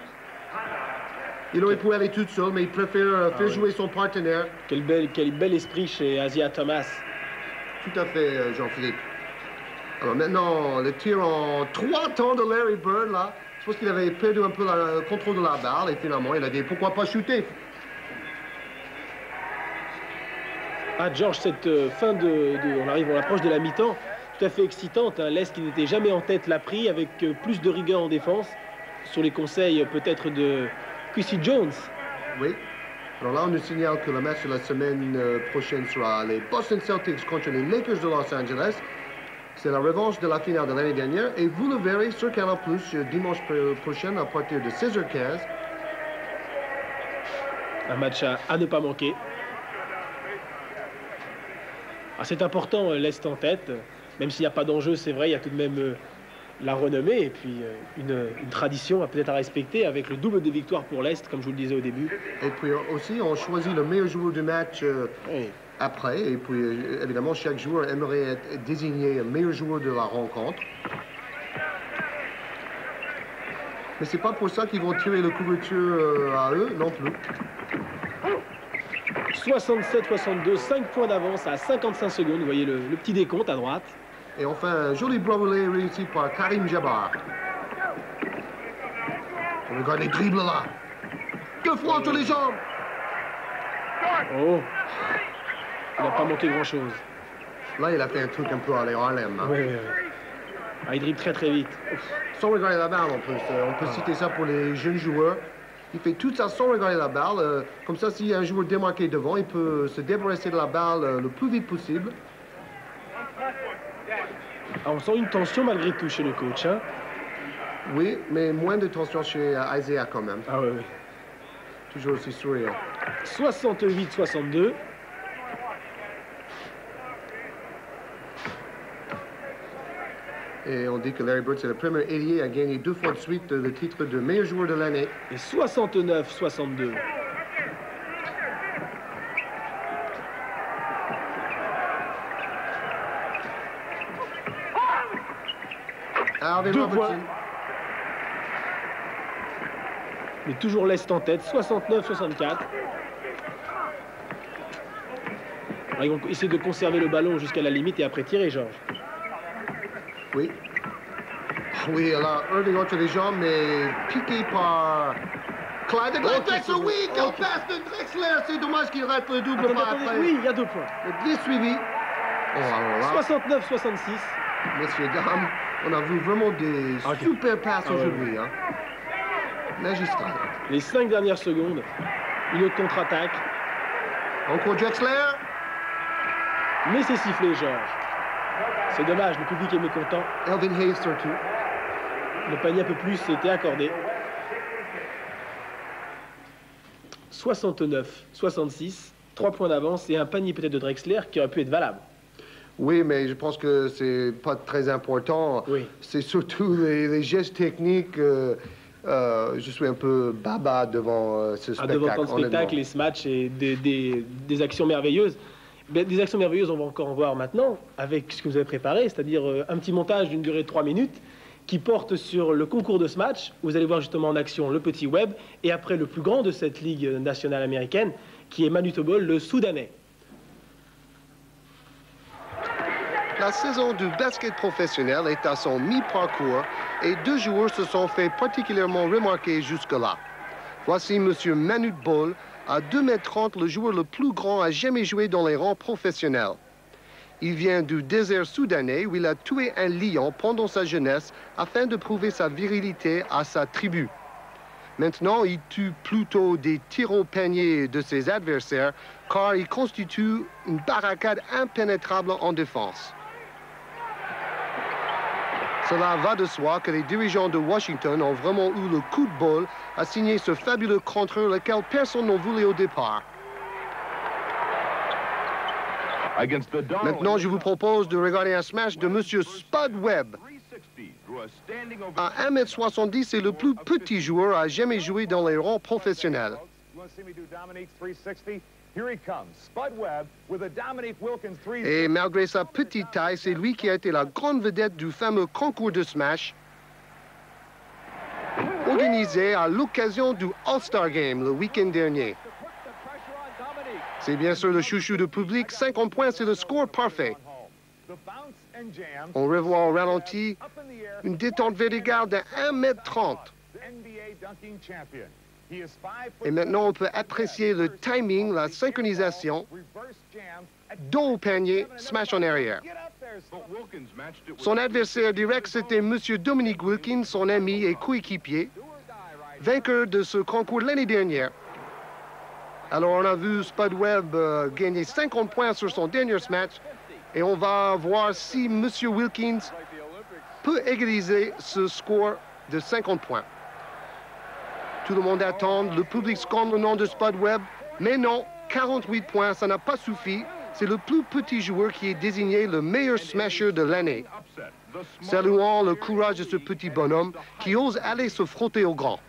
Il aurait pu aller tout seul, mais il préfère faire jouer son partenaire. Quel bel esprit chez Asia Thomas. Tout à fait, Jean-Philippe. Alors maintenant, le tir en 3 temps de Larry Bird, là. Je pense qu'il avait perdu un peu le contrôle de la balle et finalement, il a dit pourquoi pas shooter. Ah, George, cette fin on approche de la mi-temps, tout à fait excitante. Hein. L'Est qui n'était jamais en tête l'a pris avec plus de rigueur en défense, sur les conseils peut-être de Quincy Jones. Oui. Alors là, on nous signale que le match de la semaine prochaine sera les Boston Celtics contre les Lakers de Los Angeles. C'est la revanche de la finale de l'année dernière et vous le verrez sur Canal+ dimanche prochain à partir de 16h15. Un match à ne pas manquer. Ah, c'est important, l'Est en tête. Même s'il n'y a pas d'enjeu, c'est vrai, il y a tout de même la renommée et puis une tradition peut-être à respecter avec le double de victoires pour l'Est, comme je vous le disais au début. Et puis aussi, on choisit le meilleur joueur du match Oui. après. Et puis, évidemment, chaque joueur aimerait être désigné le meilleur joueur de la rencontre. Mais c'est pas pour ça qu'ils vont tirer la couverture à eux non plus. 67-62, 5 points d'avance à 55 secondes. Vous voyez le petit décompte à droite. Et enfin, un joli brûlé réussi par Karim Jabbar. Regarde les dribbles là. 2 fois entre les jambes. Oh, il n'a pas manqué grand-chose. Là, il a fait un truc un peu à Harlem. Hein. Oui. Ah, il dribble très vite. Sans regarder la balle en plus. On peut citer ça pour les jeunes joueurs. Il fait tout ça sans regarder la balle. Comme ça, s'il y a un joueur démarqué devant, il peut se débarrasser de la balle le plus vite possible. Ah, on sent une tension malgré tout chez le coach. Hein. Oui, mais moins de tension chez Isaiah quand même. Ah oui. Toujours aussi souriant. 68-62. Et on dit que Larry Bird, c'est le premier ailier à gagner 2 fois de suite le titre de meilleur joueur de l'année. Et 69-62. Alvin 2 Robertson. points. Mais toujours l'Est en tête, 69-64. Ils vont essayer de conserver le ballon jusqu'à la limite et après tirer, Georges. Oui. Oui, là, Irving entre les jambes, mais piqué par Clyde Drexler. Oui, quel passe de Drexler. C'est dommage qu'il rate le double pas après. Oui, il y a 2 points. Mais bien suivi. Oh, alors là, 69-66. messieurs, dames, on a vu vraiment des super passes aujourd'hui. Hein. Magistral. Les 5 dernières secondes. Une autre contre-attaque. Encore Drexler. Mais c'est sifflé, Georges. C'est dommage, le public est mécontent. Elvin Hayes surtout. Le panier un peu plus était accordé. 69-66, 3 points d'avance et un panier peut-être de Drexler qui aurait pu être valable. Oui, mais je pense que c'est pas très important. Oui. C'est surtout les gestes techniques. Je suis un peu baba devant ce spectacle. Devant tant de spectacles et ce match et des actions merveilleuses. Des actions merveilleuses, on va encore en voir maintenant avec ce que vous avez préparé, c'est-à-dire un petit montage d'une durée de 3 minutes qui porte sur le concours de ce match. Vous allez voir justement en action le petit Webb et après le plus grand de cette ligue nationale américaine qui est Manute Bol, le Soudanais. La saison du basket professionnel est à son mi-parcours et 2 joueurs se sont fait particulièrement remarquer jusque-là. Voici M. Manute Bol, à 2,30 m, le joueur le plus grand à jamais jouer dans les rangs professionnels. Il vient du désert soudanais où il a tué un lion pendant sa jeunesse afin de prouver sa virilité à sa tribu. Maintenant, il tue plutôt des tirs au panier de ses adversaires car il constitue une barricade impénétrable en défense. Cela va de soi que les dirigeants de Washington ont vraiment eu le coup de bol à signer ce fabuleux contreur lequel personne n'en voulait au départ. Maintenant, je vous propose de regarder un smash de M. Spud Webb. À 1,70 m, c'est le plus petit joueur à jamais jouer dans les rangs professionnels. Et malgré sa petite taille, c'est lui qui a été la grande vedette du fameux concours de smash. organisé à l'occasion du All-Star Game le week-end dernier. C'est bien sûr le chouchou du public. 50 points, c'est le score parfait. On revoit au ralenti une détente verticale de 1,30 m. Et maintenant, on peut apprécier le timing, la synchronisation, dos au panier, smash en arrière. Son adversaire direct, c'était M. Dominique Wilkins, son ami et coéquipier, vainqueur de ce concours l'année dernière. Alors, on a vu Spud Webb gagner 50 points sur son dernier match, et on va voir si M. Wilkins peut égaliser ce score de 50 points. Tout le monde attend, le public scande le nom de Spud Webb, mais non, 48 points, ça n'a pas suffi. C'est le plus petit joueur qui est désigné le meilleur smasher de l'année. Saluons le courage de ce petit bonhomme qui ose aller se frotter au grand.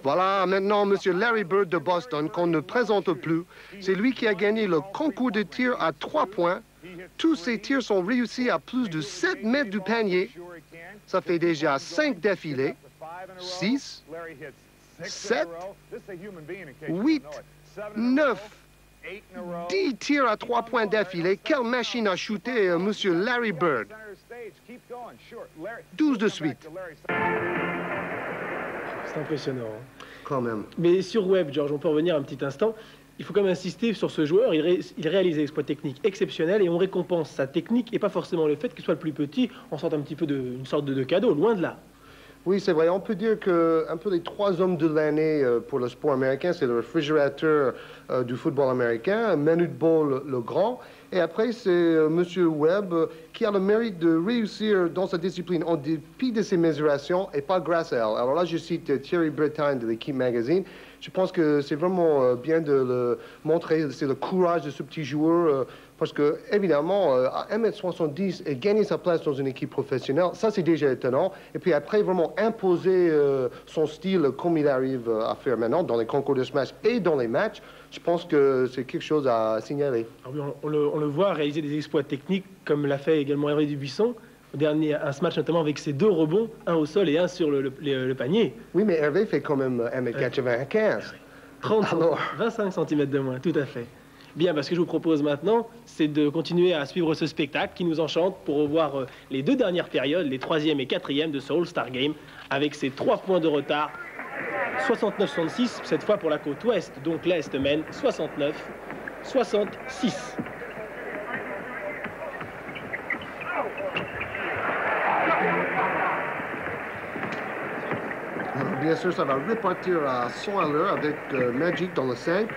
Voilà maintenant M. Larry Bird de Boston qu'on ne présente plus. C'est lui qui a gagné le concours de tir à 3 points. Tous ses tirs sont réussis à plus de 7 mètres du panier. Ça fait déjà 5 d'affilée, 6, 7, 8, 9, 10 tirs à 3 points d'affilée. Quelle machine à shooter, M. Larry Bird. 12 de suite. C'est impressionnant. Quand même. Mais sur Webb, George, on peut revenir un petit instant. Il faut quand même insister sur ce joueur. Il réalise des exploits techniques exceptionnels et on récompense sa technique et pas forcément le fait qu'il soit le plus petit. On sort un petit peu une sorte de cadeau, loin de là. Oui, c'est vrai. On peut dire que un peu les 3 hommes de l'année pour le sport américain, c'est le réfrigérateur du football américain, Manute Bol le grand. Et après, c'est M. Webb qui a le mérite de réussir dans sa discipline en dépit de ses mésurations et pas grâce à elle. Alors là, je cite Thierry Bretagne de l'équipe Magazine. Je pense que c'est vraiment bien de le montrer, c'est le courage de ce petit joueur, parce que, évidemment, à 1,70 m et gagner sa place dans une équipe professionnelle, ça, c'est déjà étonnant. Et puis après, vraiment imposer son style comme il arrive à faire maintenant dans les concours de smash et dans les matchs, je pense que c'est quelque chose à signaler. Ah oui, on le voit réaliser des exploits techniques, comme l'a fait également Hervé Dubuisson. Un match notamment avec ses 2 rebonds, un au sol et un sur le panier. Oui, mais Hervé fait quand même 1,95 m. 25 cm de moins, tout à fait. Bien, ce que je vous propose maintenant, c'est de continuer à suivre ce spectacle qui nous enchante pour revoir les 2 dernières périodes, les 3e et 4e de ce All-Star Game, avec ses 3 points de retard, 69-66, cette fois pour la côte ouest, donc l'Est mène 69-66. Bien sûr, ça va repartir à 100 à l'heure avec Magic dans le 5.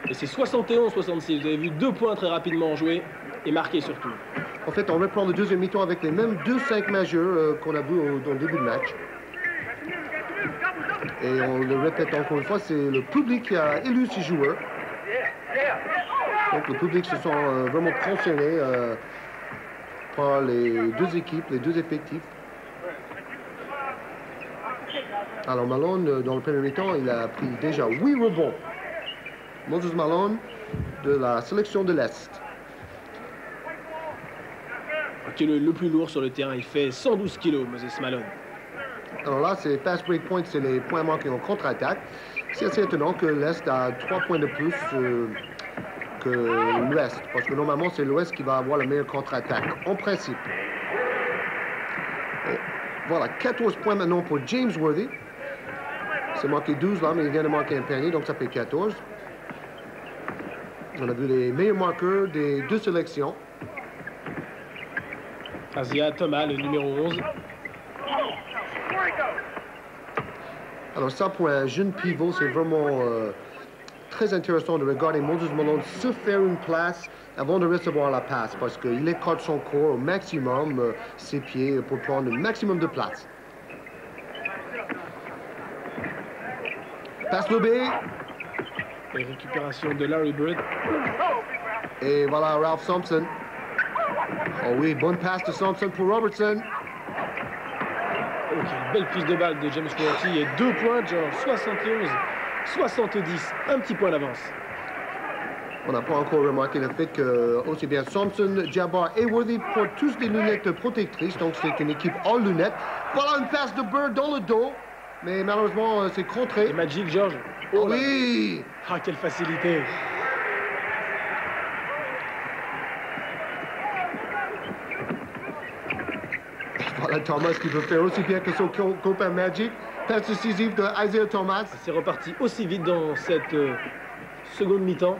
Et c'est 71-66. Vous avez vu 2 points très rapidement joués et marqués surtout. En fait, on reprend le deuxième mi-temps avec les mêmes 2-5 majeurs qu'on a vus au début de match. Et on le répète encore une fois, c'est le public qui a élu ces joueurs. Donc le public se sent vraiment concerné par les 2 équipes, les 2 effectifs. Alors Malone, dans le premier mi-temps, il a pris déjà 8 rebonds. Moses Malone de la sélection de l'Est. Qui est le plus lourd sur le terrain. Il fait 112 kilos, Moses Malone. Alors là, c'est fast break point, c'est les points marqués en contre-attaque. C'est assez étonnant que l'Est a 3 points de plus que l'Ouest, parce que normalement, c'est l'Ouest qui va avoir le meilleur contre-attaque, en principe. Et voilà, 14 points maintenant pour James Worthy. C'est marqué 12 là, mais il vient de marquer un panier, donc ça fait 14. On a vu les meilleurs marqueurs des 2 sélections. Asia Thomas, le numéro 11. Alors ça, pour un jeune pivot, c'est vraiment très intéressant de regarder Moses Malone se faire une place avant de recevoir la passe, parce qu'il écarte son corps au maximum, ses pieds, pour prendre le maximum de place. Passe lobée. Et récupération de Larry Bird. Et voilà Ralph Thompson. Oh oui, bonne passe de Thompson pour Robertson. Ok, belle prise de balle de James Worthy et 2 points, genre 71-70, un petit point d'avance. On n'a pas encore remarqué le fait que aussi bien Thompson, Jabbar et Worthy portent tous des lunettes protectrices, donc c'est une équipe en lunettes. Voilà une passe de Bird dans le dos, mais malheureusement c'est contré. Et Magic, George. Oh oui! Ah, quelle facilité! Voilà Thomas qui peut faire aussi bien que son copain Magic. Passe décisive de Isaiah Thomas. C'est reparti aussi vite dans cette seconde mi-temps.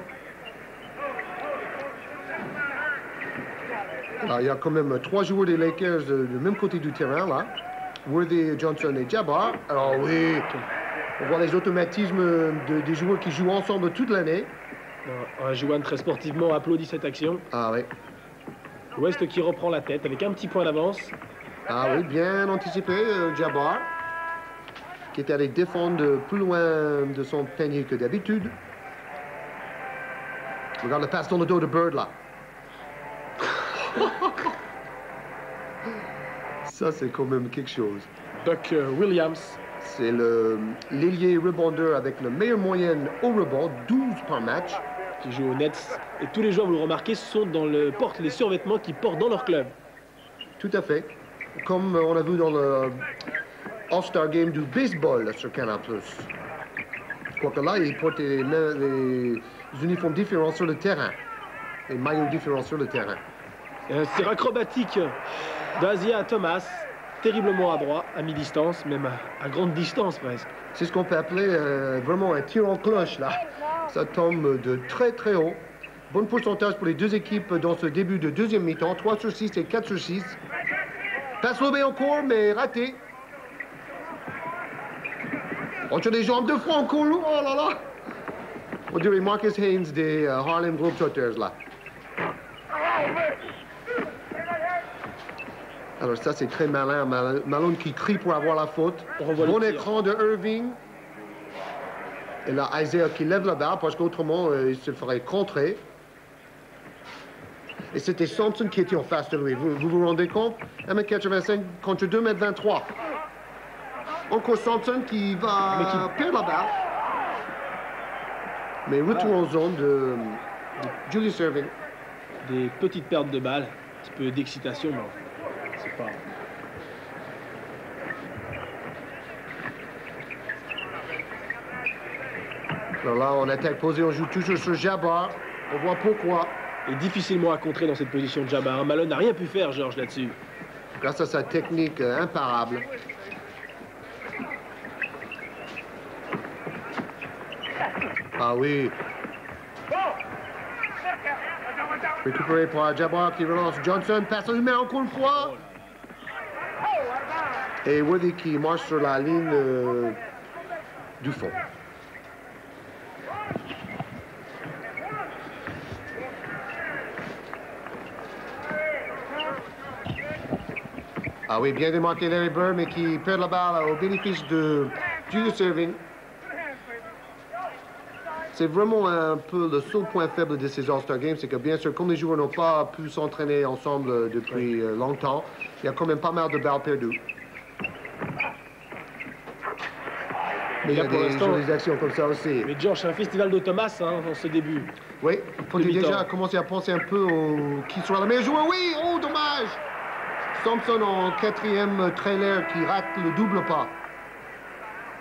Alors, il y a quand même 3 joueurs des Lakers du même côté du terrain, là. Worthy, Johnson et Jabbar. Alors oui, on voit les automatismes des joueurs qui jouent ensemble toute l'année. Jouan très sportivement applaudit cette action. Ah oui. West qui reprend la tête avec un petit point d'avance. Ah oui, bien anticipé, Jabbar, qui est allé défendre plus loin de son panier que d'habitude. Regarde le passe dans le dos de Bird, là. Ça, c'est quand même quelque chose. Buck Williams. C'est l'ailier rebondeur avec la meilleure moyenne au rebond, 12 par match. Qui joue aux Nets. Et tous les joueurs, vous le remarquez, sont dans portent les survêtements qu'ils portent dans leur club. Tout à fait. Comme on a vu dans le All-Star Game du baseball sur Canal+. Quoique là, ils portent les uniformes différents sur le terrain. Les maillots différents sur le terrain. Un tir acrobatique d'Isaiah Thomas, terriblement adroit, à mi-distance, même à grande distance presque. C'est ce qu'on peut appeler vraiment un tir en cloche, là. Ça tombe de très très haut. Bon pourcentage pour les deux équipes dans ce début de deuxième mi-temps, 3 sur 6 et 4 sur 6. Passe lobé encore, mais raté. Entre les jambes de Franco, oh là là. On dirait Marcus Haynes des Harlem Globetrotters, là. Alors ça, c'est très malin. Malone qui crie pour avoir la faute. Bon écran de Irving. Et là, Isaiah qui lève la barre parce qu'autrement, il se ferait contrer. Et c'était Thompson qui était en face de lui. Vous vous rendez compte? 1m85 contre 2m23. Encore Thompson qui va perdre la balle. Mais retour en zone de Julius Erving. Des petites pertes de balles, un petit peu d'excitation, mais c'est pas... Alors là, on attaque posé, on joue toujours sur Jabbar. On voit pourquoi. Et difficilement à contrer dans cette position de Jabbar. Malone n'a rien pu faire, Georges, là-dessus. Grâce à sa technique imparable. Ah oui. Récupéré par Jabbar qui relance Johnson. Passe à l'humain encore une fois. Et Worthy qui marche sur la ligne du fond. Ah oui, bien démarqué Larry Bird, mais qui perd la balle au bénéfice de Julius Erving. C'est vraiment un peu le seul point faible de ces All-Star Games, c'est que bien sûr, comme les joueurs n'ont pas pu s'entraîner ensemble depuis longtemps, il y a quand même pas mal de balles perdues. Mais il y a des jolies actions comme ça aussi. Mais George, c'est un festival de Thomas dans ce début. Oui, il faut déjà commencer à penser un peu qui sera le meilleur joueur. Oui, oh dommage! Thompson en 4e trailer qui rate le double pas.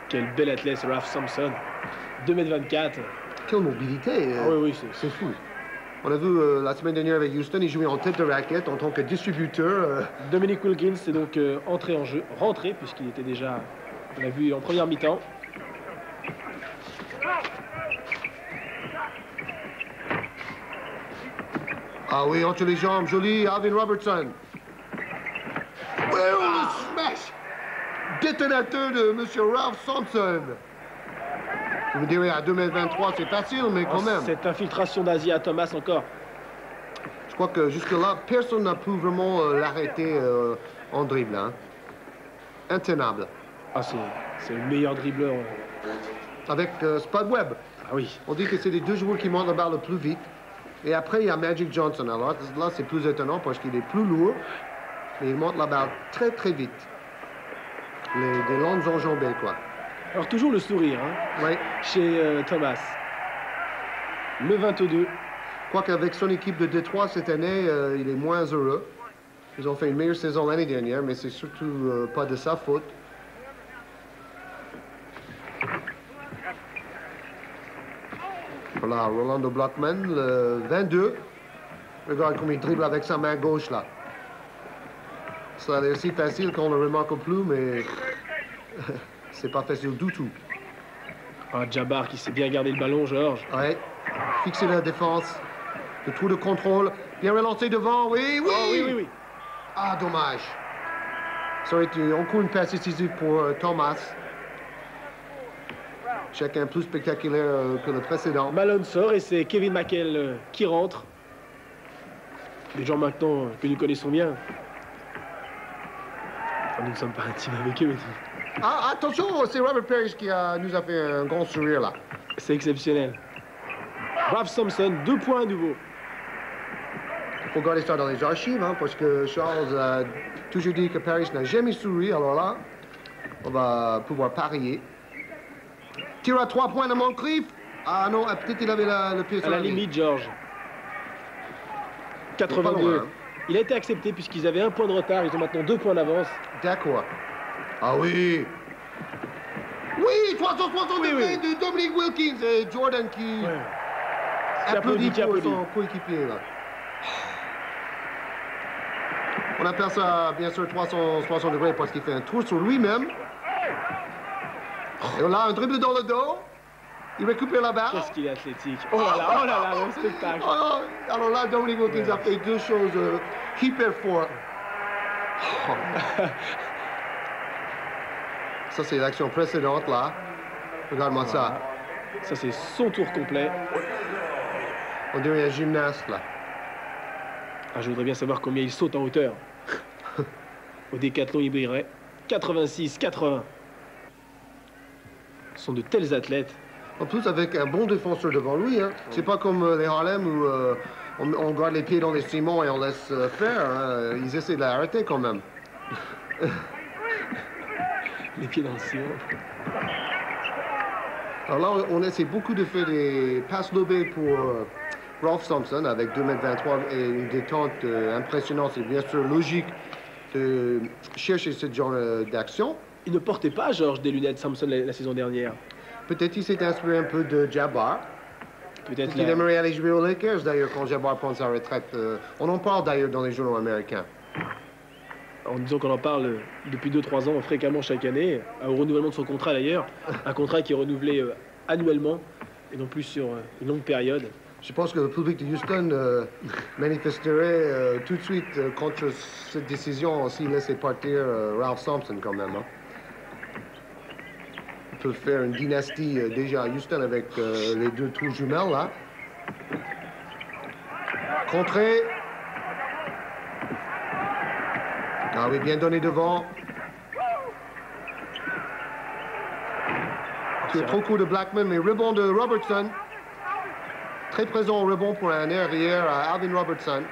Quel bel athlète, Ralph Thompson. 2m24. Quelle mobilité. Ah oui, c'est fou. On a vu la semaine dernière avec Houston, il jouait en tête de raquette en tant que distributeur. Dominic Wilkins est donc entré en jeu, rentré, puisqu'il était déjà, on l'a vu en première mi-temps. Ah oui, entre les jambes, joli, Alvin Robertson. Oui, le smash détonateur de M. Ralph Thompson. Je vous dirais, à 2m23, c'est facile, mais quand même. Cette infiltration d'Isaiah Thomas encore. Je crois que jusque-là, personne n'a pu vraiment l'arrêter en dribble. Hein. Intenable. Ah, c'est le meilleur dribbleur. Avec Spud Webb. Ah oui. On dit que c'est les deux joueurs qui montent la balle le plus vite. Et après, il y a Magic Johnson. Alors là, c'est plus étonnant parce qu'il est plus lourd. Mais il monte la balle très, très vite. Des longues enjambées, quoi. Alors, toujours le sourire, hein, oui. chez Thomas. Le 22. crois qu'avec son équipe de Détroit cette année, il est moins heureux. Ils ont fait une meilleure saison l'année dernière, mais c'est surtout pas de sa faute. Voilà, Rolando Blackman, le 22. Regarde comme il dribble avec sa main gauche, là. Ça a l'air si facile qu'on ne le remarque plus, mais c'est pas facile du tout. Ah, Jabbar qui sait bien garder le ballon, Georges. Ouais, fixer la défense. Le trou de contrôle. Bien relancé devant, oui, oui! Oh, oui, oui, oui. Ah, dommage. Ça aurait été encore une passe décisive pour Thomas. Chacun plus spectaculaire que le précédent. Malone sort et c'est Kevin McHale qui rentre. Des gens maintenant que nous connaissons bien. Enfin, nous ne sommes pas intimes avec eux, mais Ah, attention, c'est Robert Parrish qui nous a fait un grand sourire, là. c'est exceptionnel. Ralph Sampson, 2 points à nouveau. Il faut garder ça dans les archives, hein, parce que Charles a toujours dit que Parrish n'a jamais souri. Alors là, on va pouvoir parier. Tir à 3 points de Moncrief. Ah non, peut-être qu'il avait le pied À sur la la ligne. limite, Georges. Pas 82. loin, hein. Il a été accepté puisqu'ils avaient 1 point de retard. Ils ont maintenant 2 points d'avance. D'accord. Ah oui. Oui, 360 Oui, degrés oui. de Dominic Wilkins et Jordan qui Qui applaudit, qui pour applaudit. son coéquipier, là. On appelle ça, bien sûr, 360 degrés parce qu'il fait un tour sur lui-même. Et là, un dribble dans le dos. Il récupère la balle. Qu'est-ce qu'il est athlétique. Oh là là, le spectacle. Alors là, Dominic Wilkins a fait 2 choses hyper fortes. Oh. Ça, c'est l'action précédente, là. Regarde-moi ça. Ça, c'est son tour complet. On dirait un gymnaste, là. Ah, je voudrais bien savoir combien il saute en hauteur. Au décathlon, il brillerait. 86, 80. Ce sont de tels athlètes. En plus, avec un bon défenseur devant lui. Hein. C'est pas comme les Harlem où on garde les pieds dans les ciments et on laisse faire. Hein. Ils essaient de l'arrêter quand même. Les pieds dans le ciment. Alors là, on essaie beaucoup de faire des passes lobées pour Ralph Sampson avec 2,23 m et une détente impressionnante. C'est bien sûr logique de chercher ce genre d'action. Il ne portait pas, Georges, des lunettes Samson la saison dernière. Peut-être qu'il s'est inspiré un peu de Jabbar. Peut-être Il aimerait aller jouer aux Lakers, d'ailleurs, quand Jabbar prend sa retraite. On en parle, d'ailleurs, dans les journaux américains. En disant qu'on en parle depuis 2-3 ans fréquemment chaque année, au renouvellement de son contrat d'ailleurs. Un contrat qui est renouvelé annuellement et non plus sur une longue période. Je pense que le public de Houston manifesterait tout de suite contre cette décision s'il laissait partir Ralph Sampson quand même. Hein. On peut faire une dynastie déjà à Houston avec les 2 trous jumelles là. Contré. Ah oui, bien donné devant. Tu es trop court de Blackman, mais rebond de Robertson. Très présent au rebond pour un arrière à Alvin Robertson.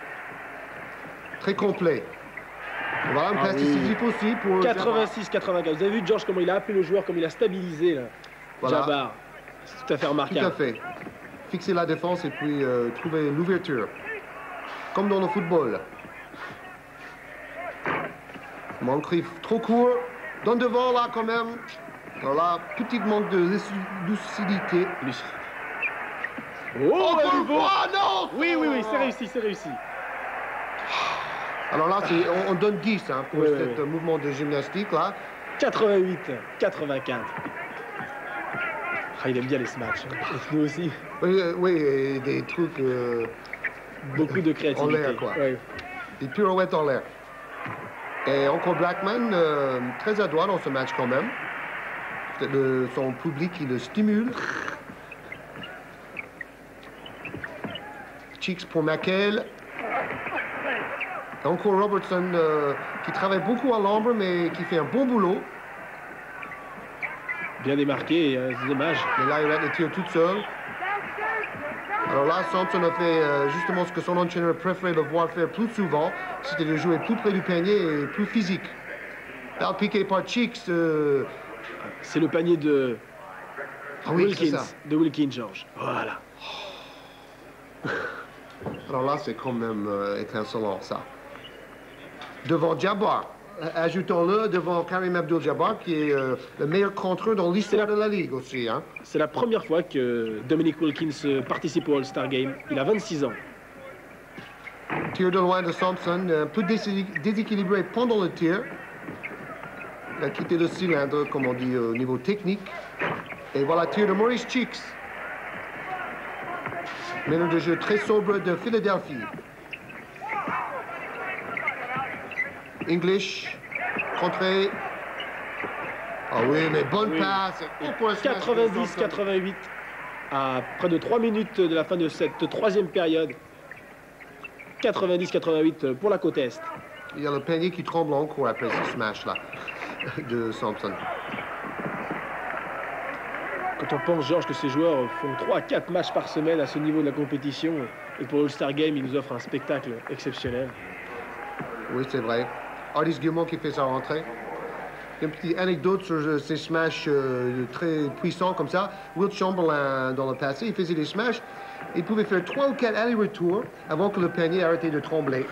Très complet. Voilà, une passe décisive aussi pour... 86-84. Vous avez vu, George, comment il a appelé le joueur, comment il a stabilisé là. Voilà. Jabbar. C'est tout à fait remarquable. Tout à fait. Fixer la défense et puis trouver l'ouverture. Comme dans le football. Moncrief trop court. Donne devant là quand même. Alors là, petit manque de lucidité. Oh, Encore à une nouveau. fois, non! Oui, oui, oui, c'est réussi, c'est réussi. Alors là, on donne 10 hein, pour Oui, ce mouvement de gymnastique là. 88, 84. Ah, il aime bien les smatchs. Hein. Et nous aussi. Oui, oui, et des trucs Beaucoup de en créativité. l'air quoi. Ouais. Des pirouettes en l'air. Et encore Blackman, très adroit dans ce match quand même. Son public, il le stimule. Cheeks pour McHale. Et encore Robertson qui travaille beaucoup à l'ombre, mais qui fait un bon boulot. Bien démarqué, c'est dommage. Mais là, il rate le tir toute seule. Alors là, Sampson a fait justement ce que son entraîneur préférait le voir faire plus souvent, c'était de jouer plus près du panier et plus physique. Là, piqué par Cheeks. C'est le panier de Ah oui, c'est Wilkins. ça. De Wilkins, George. Voilà. Alors là, c'est quand même étincelant, ça. Devant Jabbar. Ajoutons-le devant Karim Abdul-Jabbar, qui est le meilleur contreur dans l'histoire de la Ligue aussi. Hein. C'est la première fois que Dominic Wilkins participe au All-Star Game. Il a 26 ans. Tir de loin de Thompson, un peu déséquilibré pendant le tir. Il a quitté le cylindre, comme on dit, au niveau technique. Et voilà, tir de Maurice Cheeks. Meneur de jeu très sobre de Philadelphie. English, contré. Ah oui, mais bonne passe. 90-88 à près de 3 minutes de la fin de cette troisième période. 90-88 pour la côte Est. Il y a le panier qui tremble encore après ce smash-là de Thompson. Quand on pense, Georges, que ces joueurs font 3 à 4 matchs par semaine à ce niveau de la compétition, et pour l'All-Star Game, ils nous offrent un spectacle exceptionnel. Oui, c'est vrai. Artis Gilmore qui fait sa rentrée. Une petite anecdote sur ces smashs très puissants comme ça. Wilt Chamberlain, dans le passé, il faisait des smashs. Il pouvait faire 3 ou 4 allers-retours avant que le panier arrêtait de trembler.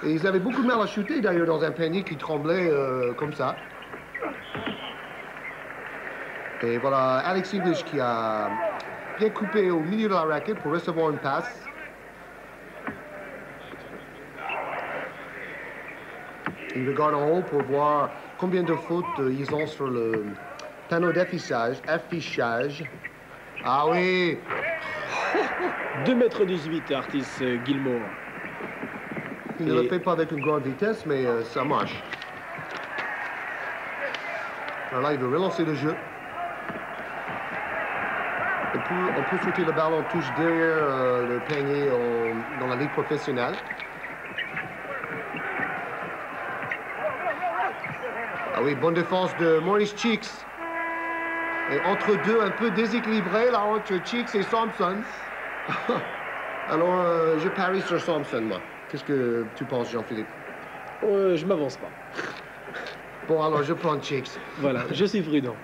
Et ils avaient beaucoup de mal à shooter, d'ailleurs, dans un panier qui tremblait comme ça. Et voilà, Alex English qui a bien coupé au milieu de la raquette pour recevoir une passe. Il regarde en haut pour voir combien de fautes ils ont sur le panneau d'affichage. Ah oui! 2,18 m, Artis Gilmore. Il ne le fait pas avec une grande vitesse, mais ça marche. Alors là, il veut relancer le jeu. On peut shooter le ballon touche derrière le panier dans la ligue professionnelle. Ah oui, bonne défense de Maurice Cheeks. Et entre deux, un peu déséquilibré, là, entre Cheeks et Thompson. Alors, je parie sur Thompson, moi. Qu'est-ce que tu penses, Jean-Philippe? Je m'avance pas. Bon, alors, je prends Cheeks. Voilà, je suis prudent.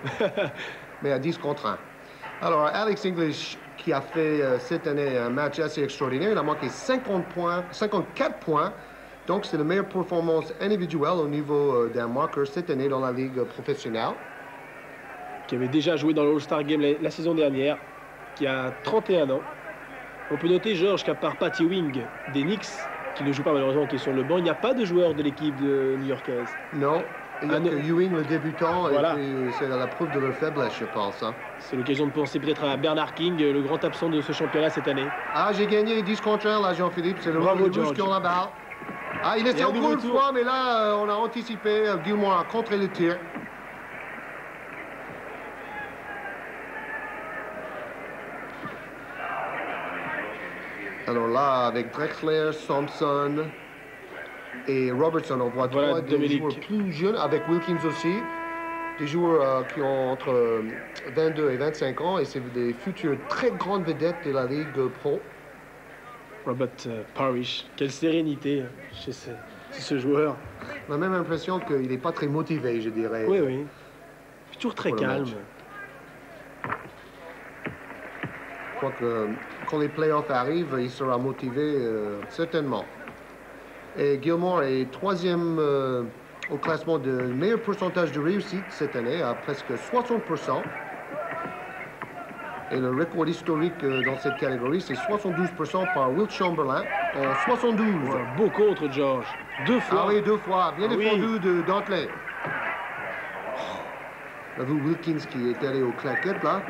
Mais à 10 contre 1. Alors, Alex English, qui a fait cette année un match assez extraordinaire, il a manqué 54 points. Donc, c'est la meilleure performance individuelle au niveau d'un marqueur cette année dans la ligue professionnelle. Qui avait déjà joué dans l'All-Star Game la saison dernière, qui a 31 ans. On peut noter, Georges, qu'à part Patty Wing des Knicks, qui ne joue pas malheureusement, qui est sur le banc, il n'y a pas de joueur de l'équipe new-yorkaise. Non, il n'y a que Ewing, le débutant, voilà. Et c'est la preuve de leur faiblesse, je pense. Hein. C'est l'occasion de penser peut-être à Bernard King, le grand absent de ce championnat cette année. Ah, j'ai gagné 10 contre 1, là, Jean-Philippe. C'est le Bravo, rouge George. qui ont la balle. Ah, il était encore une fois, mais là, on a anticipé. Gilmore a contré le tir. Alors là, avec Drexler, Thompson et Robertson, on voit voilà, trois des joueurs plus jeunes, avec Wilkins aussi. Des joueurs qui ont entre 22 et 25 ans, et c'est des futures très grandes vedettes de la Ligue Pro. Robert Parrish, quelle sérénité chez ce joueur. On a même l'impression qu'il n'est pas très motivé, je dirais. Oui, oui. Toujours très calme. Je crois que quand les playoffs arrivent, il sera motivé certainement. Et Gilmore est troisième au classement de meilleur pourcentage de réussite cette année, à presque 60%. Et le record historique dans cette catégorie, c'est 72% par Wilt Chamberlain en 72. Ouais, beau contre, George. 2 fois. Ah oui, 2 fois. Bien défendu oui. d'Antley. On a vu Wilkins qui est allé aux claquettes, là.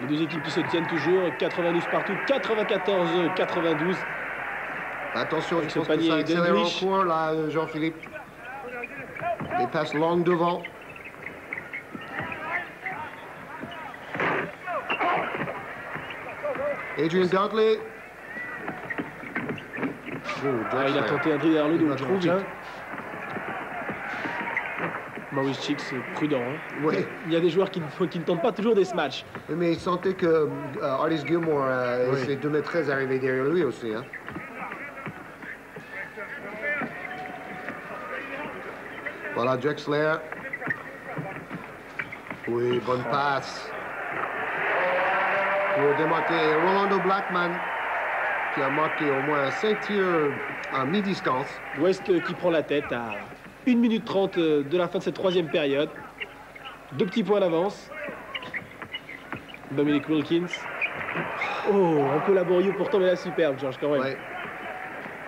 Les deux équipes qui se tiennent toujours. 92 partout, 94-92. Attention, avec je pense que ça accélère encore, là, Jean-Philippe. Les passes longues devant. Adrian Dantley. Il a tenté un dribble derrière le dos, trop vite. Maurice Cheeks, prudent. Hein. Oui. Il y a des joueurs qui ne tentent pas toujours des smatchs. Mais il sentait que Artis Gilmore essayait de mettre 13 arriver derrière lui aussi. Hein. Voilà, Drexler. Oui, bonne passe. Pour démarquer Rolando Blackman, qui a marqué au moins 5 tirs à mi-distance. West qui prend la tête à 1 minute 30 de la fin de cette troisième période. 2 petits points d'avance. Dominic Wilkins. Oh, un peu laborieux pourtant, mais là, superbe, George, quand même. Ouais.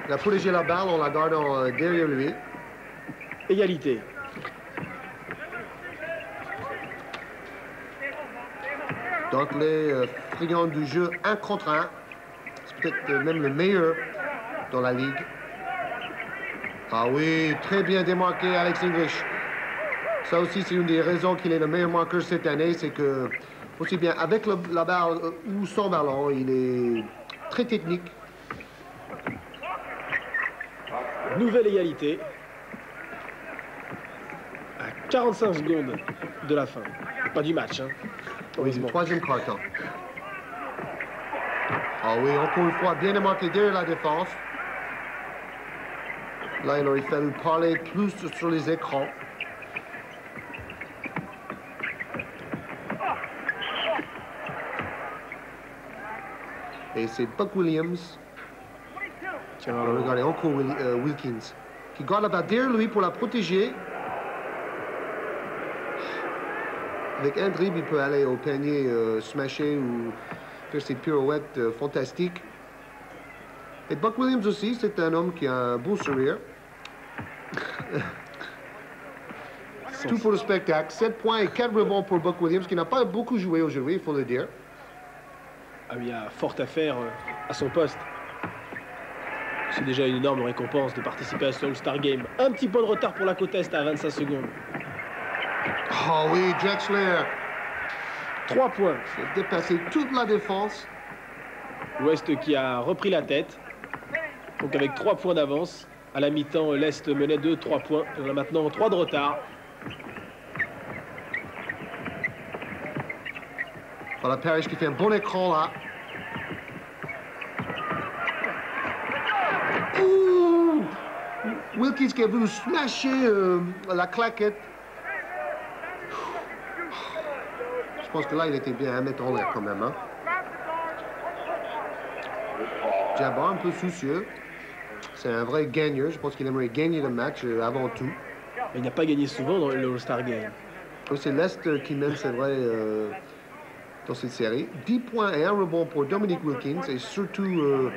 Il a protégé la balle en la gardant derrière lui. Égalité. Donc les friands du jeu 1 contre 1. C'est peut-être même le meilleur dans la ligue. Ah oui, très bien démarqué Alex English. Ça aussi, c'est une des raisons qu'il est le meilleur marqueur cette année, c'est que, aussi bien avec la balle ou sans ballon, il est très technique. Nouvelle égalité. À 45 secondes de la fin. Pas du match, hein. Oui, c'est le troisième quart-temps. Ah oui, encore une fois, bien démarqué derrière la défense. Là, il aurait fallu parler plus sur les écrans. Et c'est Buck Williams. Regardez, encore Wilkins. Qui garde la balle derrière lui pour la protéger. Avec un dribble, il peut aller au panier, smasher ou faire ses pirouettes fantastiques. Et Buck Williams aussi, c'est un homme qui a un beau sourire. Tout pour le spectacle. 7 points et 4 rebonds pour Buck Williams, qui n'a pas beaucoup joué aujourd'hui, il faut le dire. Ah, il y a fort à faire à son poste. C'est déjà une énorme récompense de participer à ce All-Star Game. Un petit point de retard pour la côte Est à 25 secondes. Oh oui, Drexler. 3 points. Il a dépassé toute la défense. West qui a repris la tête. Donc avec 3 points d'avance. À la mi-temps, l'Est menait de 3 points. On a maintenant 3 de retard. Voilà Parrish qui fait un bon écran là. Ouh! Wilkins qui a voulu smasher la claquette. Je pense que là, il était bien à mettre en l'air quand même. Hein? Jabbar un peu soucieux. C'est un vrai gagneur. Je pense qu'il aimerait gagner le match avant tout. Il n'a pas gagné souvent dans le All-Star Game. C'est l'Est qui mène, c'est vrai, dans cette série. 10 points et 1 rebond pour Dominic Wilkins. Et surtout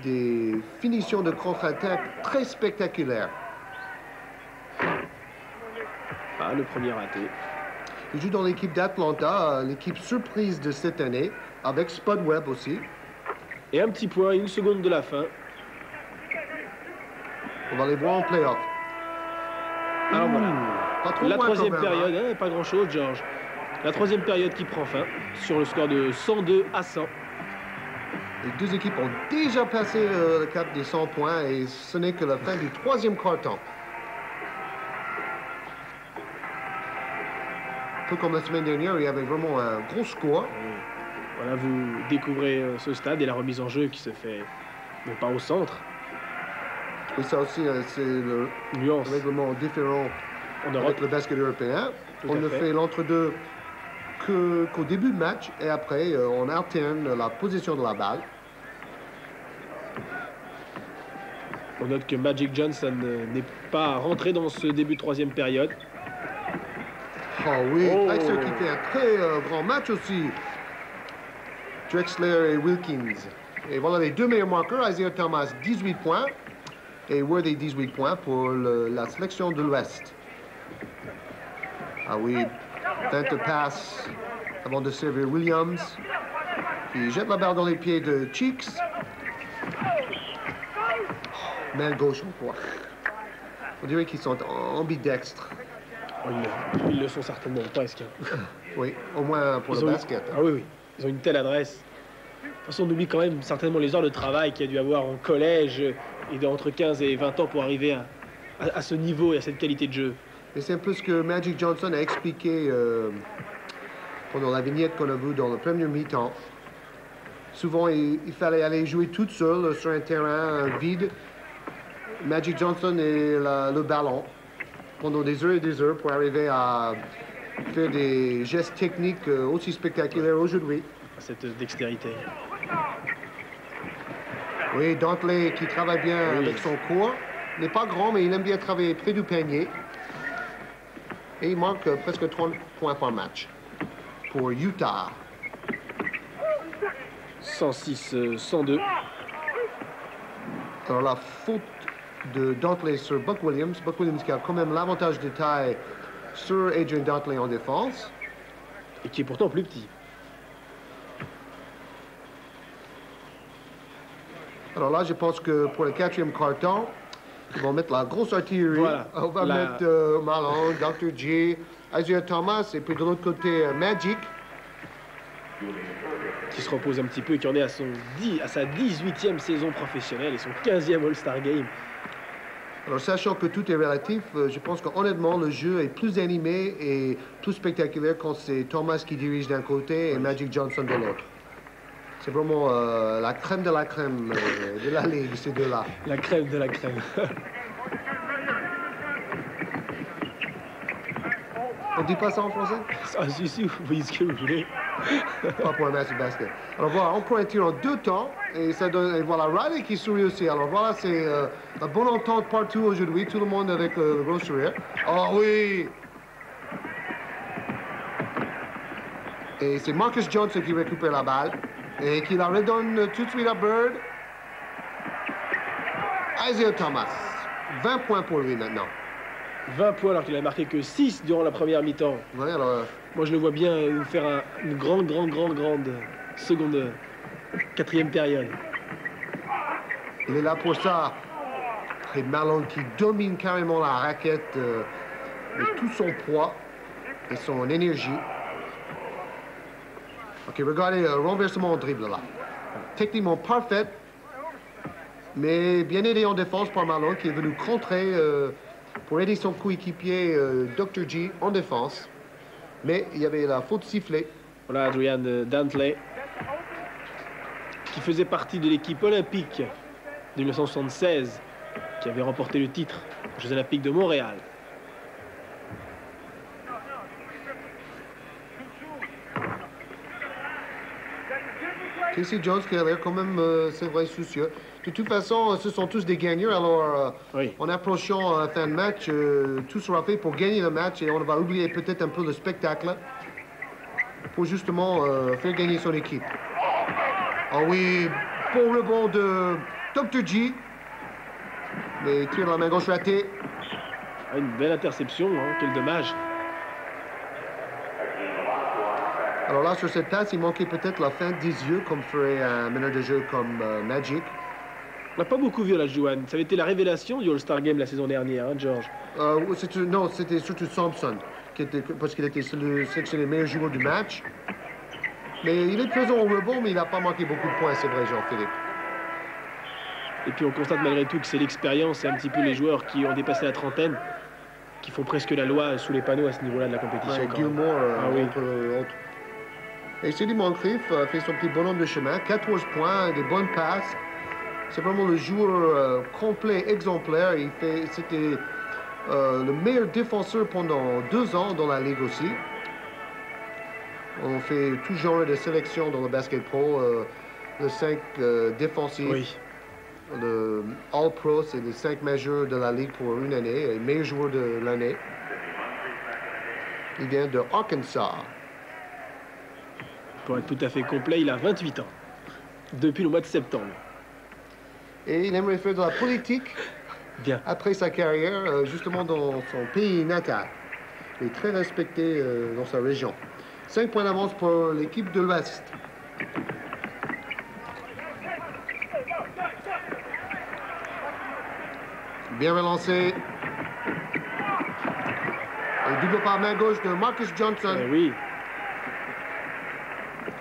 des finitions de contre-attaque très spectaculaires. Ah, le premier raté. Il joue dans l'équipe d'Atlanta, l'équipe surprise de cette année, avec Spud Webb aussi. Et un petit point, 1 seconde de la fin. On va les voir en play-off. Alors voilà. Pas trop La loin troisième quand même, période, hein. pas grand-chose, George. La troisième période qui prend fin sur le score de 102 à 100. Les deux équipes ont déjà passé le cap des 100 points et ce n'est que la fin du troisième quart-temps. Un peu comme la semaine dernière, il y avait vraiment un gros score. Voilà, vous découvrez ce stade et la remise en jeu qui se fait, non pas au centre. Et ça aussi, c'est le Nuance. règlement différent En Europe. avec le basket européen. Tout On à ne fait. fait l'entre-deux qu'au début de match et après, on alterne la position de la balle. On note que Magic Johnson n'est pas rentré dans ce début de troisième période. Oh oui, Oh. Drexler qui fait un très grand match aussi. Drexler et Wilkins. Et voilà les deux meilleurs marqueurs. Isaiah Thomas, 18 points. Et Worthy, 18 points pour la sélection de l'Ouest. Ah oui, feinte passe avant de servir Williams. Qui jette la balle dans les pieds de Cheeks. Main gauche encore. On dirait qu'ils sont ambidextres. Oh, ils le sont certainement presque. Oui, au moins pour Ils le ont- basket. Ah oui, oui. Ils ont une telle adresse. De toute façon, on oublie quand même certainement les heures de travail qu'il y a dû avoir en collège et entre 15 et 20 ans pour arriver à ce niveau et à cette qualité de jeu. Et c'est un peu ce que Magic Johnson a expliqué pendant la vignette qu'on a vue dans le premier mi-temps. Souvent, il fallait aller jouer toute seule sur un terrain vide. Magic Johnson et le ballon pendant des heures et des heures pour arriver à faire des gestes techniques aussi spectaculaires aujourd'hui. Cette dextérité. Oui, Dantley qui travaille bien avec son corps. Il n'est pas grand, mais il aime bien travailler près du panier. Et il marque presque 30 points par match pour Utah. 106-102. Alors la faute de Dantley sur Buck Williams. Buck Williams qui a quand même l'avantage de taille sur Adrian Dantley en défense. Et qui est pourtant plus petit. Alors là, je pense que pour le 4e quart-temps, ils vont mettre la grosse artillerie. Voilà. On va mettre Malone, Dr. J, Isaiah Thomas, et puis de l'autre côté, Magic. Qui se repose un petit peu et qui en est à sa 18e saison professionnelle et son 15e All-Star Game. Alors, sachant que tout est relatif, je pense qu'honnêtement, le jeu est plus animé et plus spectaculaire quand c'est Thomas qui dirige d'un côté et Magic Johnson de l'autre. C'est vraiment la crème de la crème de la ligue, ces deux-là. La crème de la crème. On dit pas ça en français? Ah, si, vous voyez ce que vous voulez. Pas pour un match de basket. Alors voilà, on prend un tir en 2 temps et ça donne. Et voilà, Riley qui sourit aussi. Alors voilà, c'est la bonne entente partout aujourd'hui. Tout le monde avec le gros sourire. Oh oui! Et c'est Marcus Johnson qui récupère la balle et qui la redonne tout de suite à Bird. Isaiah Thomas. 20 points pour lui maintenant. 20 points alors qu'il a marqué que 6 durant la première mi-temps. Ouais, alors, Moi, je le vois bien faire une grande seconde, 4e période. il est là pour ça. Et Malone qui domine carrément la raquette de tout son poids et son énergie. OK, regardez, renversement en dribble là. Techniquement parfait, mais bien aidé en défense par Malone qui est venu contrer pour aider son coéquipier Dr. J en défense. Mais il y avait la faute sifflée. Voilà Adrian Dantley, qui faisait partie de l'équipe olympique de 1976, qui avait remporté le titre aux Jeux Olympiques de Montréal. Casey Jones qui a l'air quand même, c'est vrai, soucieux. De toute façon, ce sont tous des gagnants. Alors, Oui. en approchant la fin de match, tout sera fait pour gagner le match et on va oublier peut-être un peu le spectacle pour justement faire gagner son équipe. Ah oui, bon rebond de Dr. J. Mais tire de la main gauche ratée. Ah, une belle interception, hein, quel dommage. Alors là, sur cette passe, il manquait peut-être la fin des yeux, comme ferait un meneur de jeu comme Magic. On n'a pas beaucoup vu la Joanne. Ça avait été la révélation du All-Star Game la saison dernière, hein, George. Non, c'était surtout Thompson, parce qu'il était sélectionné meilleur joueur du match. Mais il est présent au rebond, mais il n'a pas manqué beaucoup de points, c'est vrai, Jean-Philippe. Et puis on constate malgré tout que c'est l'expérience et un petit peu les joueurs qui ont dépassé la trentaine qui font presque la loi sous les panneaux à ce niveau-là de la compétition. Ouais, quand même. Gilmore, Ah oui. autre. Et Sidney Moncrief fait son petit bonhomme de chemin, 14 points, des bonnes passes. C'est vraiment le joueur complet, exemplaire. C'était le meilleur défenseur pendant 2 ans dans la Ligue aussi. On fait tout genre de sélection dans le basket pro. Le 5 défensif, Oui. le All-Pro, c'est les 5 majeurs de la Ligue pour une année, le meilleur joueur de l'année. Il vient de Arkansas. Pour être tout à fait complet, il a 28 ans. Depuis le mois de septembre. Et il aimerait faire de la politique Bien. après sa carrière, justement dans son pays natal. Il est très respecté dans sa région. 5 points d'avance pour l'équipe de l'Ouest. Bien relancé. Et double par main gauche de Marcus Johnson, Oui.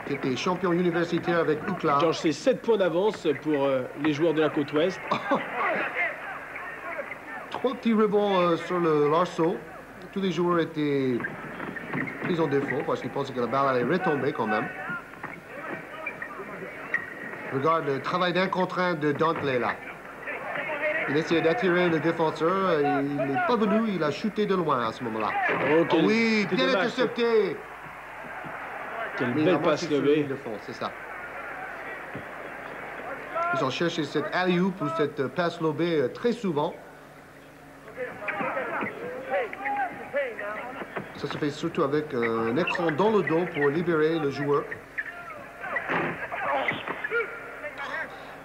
qui était champion universitaire avec UCLA. George, c'est 7 points d'avance pour les joueurs de la côte ouest. 3 petits rebonds sur le larceau. Tous les joueurs étaient pris en défaut parce qu'ils pensaient que la balle allait retomber quand même. Regarde le travail d'un contre un de Dantley là. Il essayait d'attirer le défenseur. Et il n'est pas venu. Il a shooté de loin à ce moment-là. Oh, Oh oui, c'était bien dommage. intercepté. Quelle Mais il a belle manqué passe sur la levée. ligne de fond, c'est ça. Ils ont cherché cette alley-oop ou cette passe lobée très souvent. Ça se fait surtout avec un écran dans le dos pour libérer le joueur.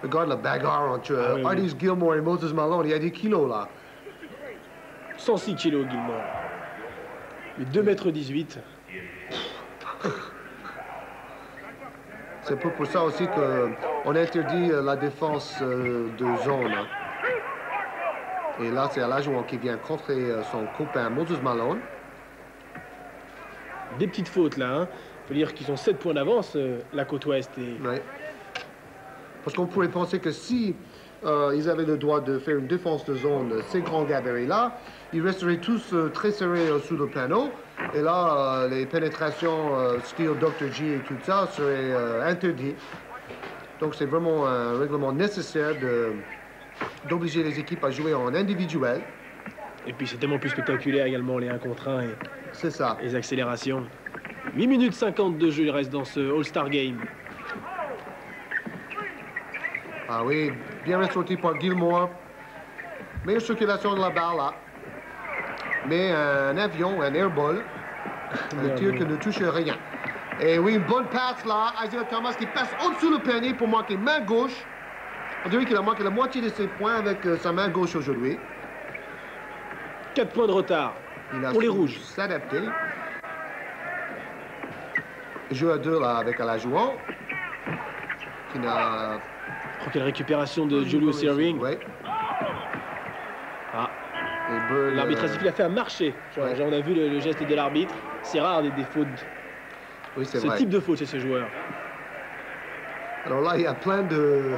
Regarde la bagarre entre Artis Gilmore et Moses Malone. Il y a des kilos là. 106 kilos, Gilmore. Mais 2,18 m. C'est pour ça aussi qu'on interdit la défense de zone. Et là, c'est Olajuwon qui vient contrer son copain Moses Malone. Des petites fautes là. Hein. Faut dire qu'ils ont 7 points d'avance, la côte ouest. Et... Ouais. Parce qu'on pourrait penser que si ils avaient le droit de faire une défense de zone, ces grands gabarits-là, ils resteraient tous très serrés sous le panneau. Et là, les pénétrations style Dr. G et tout ça seraient interdites. Donc c'est vraiment un règlement nécessaire d'obliger les équipes à jouer en individuel. Et puis c'est tellement plus spectaculaire également, les 1 contre 1 et c'est ça. Les accélérations. 8 minutes 50 de jeu, il reste dans ce All-Star Game. Ah oui, bien ressorti par Gilmore. Meilleure circulation de la balle là. Mais un avion, un airball, un tir qui ne touche rien. Et oui, une bonne passe là. Isaiah Thomas qui passe au-dessus le panier pour marquer main gauche. On dirait qu'il a manqué la moitié de ses points avec sa main gauche aujourd'hui. 4 points de retard pour les Rouges. S'adapter. Jeu à 2 là avec Olajuwon. Qui n'a... Je crois qu'il y a la récupération de Julius Erving. Ouais. Ah. L'arbitre a sifflé, a fait un marché. Ouais. On a vu le geste de l'arbitre. C'est rare des fautes. Oui, c'est vrai. Ce type de faute chez ce joueur. Alors là, il y a plein de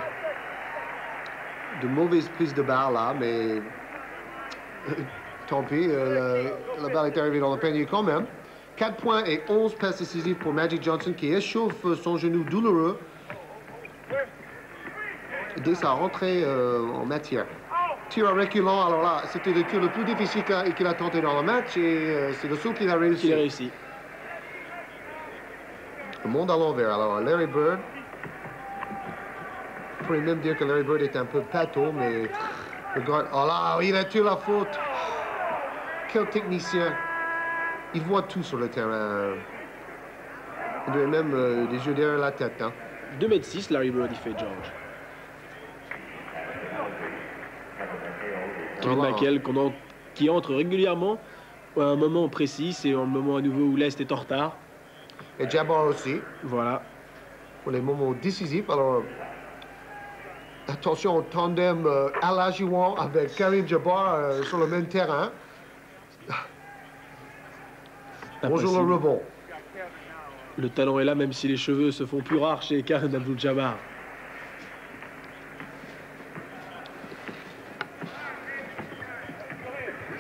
mauvaises prises de balle là, mais tant pis, la balle est arrivée dans le panier quand même. 4 points et 11 passes décisives pour Magic Johnson qui échauffe son genou douloureux dès sa rentrée en matière. Tir à reculant, alors là, c'était le tir le plus difficile qu'il a tenté dans le match et c'est le seul qu'il a réussi. Le monde à l'envers. Alors, Larry Bird. On pourrait même dire que Larry Bird est un peu pâteau, mais regarde. Oh là, il a tué la faute. Quel technicien. Il voit tout sur le terrain. Il doit même des yeux derrière la tête. Hein. 2,6 m, Larry Bird, il fait George. Kevin McHale qui entre régulièrement à un moment précis, c'est un moment à nouveau où l'Est est en retard. Et Jabbar aussi. Voilà. Pour les moments décisifs. Alors, attention au tandem Olajuwon avec Kareem Jabbar sur le même terrain. Bonjour le rebond. Le talent est là, même si les cheveux se font plus rares chez Kareem Abdul-Jabbar.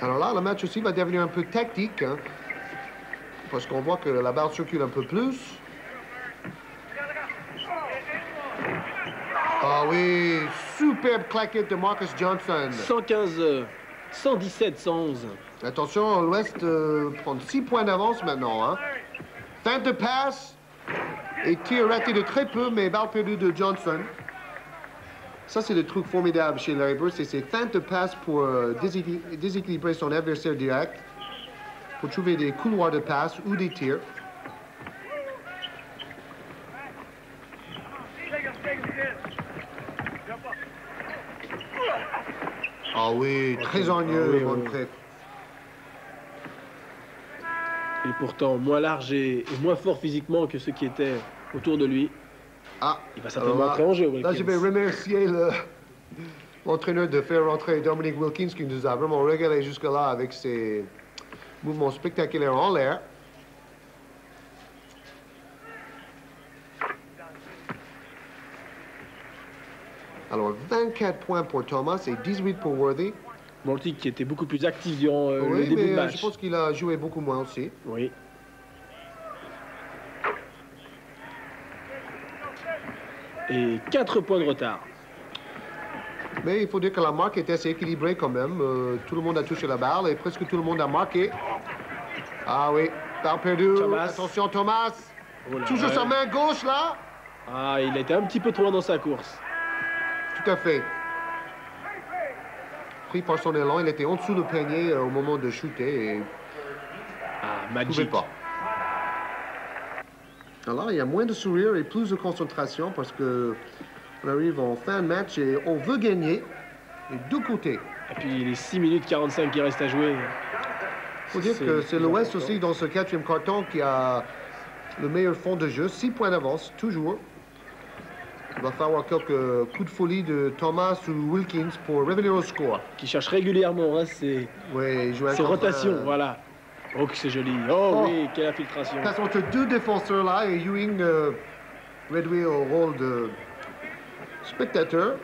Alors là, le match aussi va devenir un peu tactique, hein, parce qu'on voit que la balle circule un peu plus. Ah oui, superbe claquette de Marcus Johnson. 117, 111. Attention, l'Ouest prend 6 points d'avance maintenant. Hein. Feinte de passe et tir raté de très peu, mais balle perdue de Johnson. Ça, c'est le truc formidable chez Larry Bird, c'est ses feintes de passe pour déséquilibrer son adversaire direct, pour trouver des couloirs de passe ou des tirs. Ah oui, très ennuyeux, mon prêtre. Et pourtant, moins large et moins fort physiquement que ceux qui étaient autour de lui. Ah, il va certainement entrer en jeu. Là, je vais remercier l'entraîneur de faire rentrer Dominic Wilkins qui nous a vraiment régalé jusque-là avec ses mouvements spectaculaires en l'air. Alors, 24 points pour Thomas et 18 pour Worthy. Worthy qui était beaucoup plus actif durant le début de match. Je pense qu'il a joué beaucoup moins aussi. Oui. Et 4 points de retard. Mais il faut dire que la marque est assez équilibrée quand même. Tout le monde a touché la balle et presque tout le monde a marqué. Ah oui, balle perdue. Attention Thomas. Oh là, toujours sa main gauche là. Ah, il a été un petit peu trop loin dans sa course. tout à fait. Pris par son élan, il était en dessous du panier au moment de shooter et Ah, ne pouvait magique. pas. Alors, il y a moins de sourire et plus de concentration parce que on arrive en fin de match et on veut gagner les deux côtés. Et puis les 6 minutes 45 qui restent à jouer. Il faut dire que c'est l'Ouest aussi dans ce quatrième carton qui a le meilleur fond de jeu. 6 points d'avance, toujours. Il va falloir quelques coups de folie de Thomas ou Wilkins pour revenir au score. Qui cherche régulièrement hein, ses Oui, jouer ses contre rotations. un- Voilà. Oh, que c'est joli. Oh, Oh. oui, quelle infiltration. Passe entre deux défenseurs là et Ewing réduit au rôle de spectateur.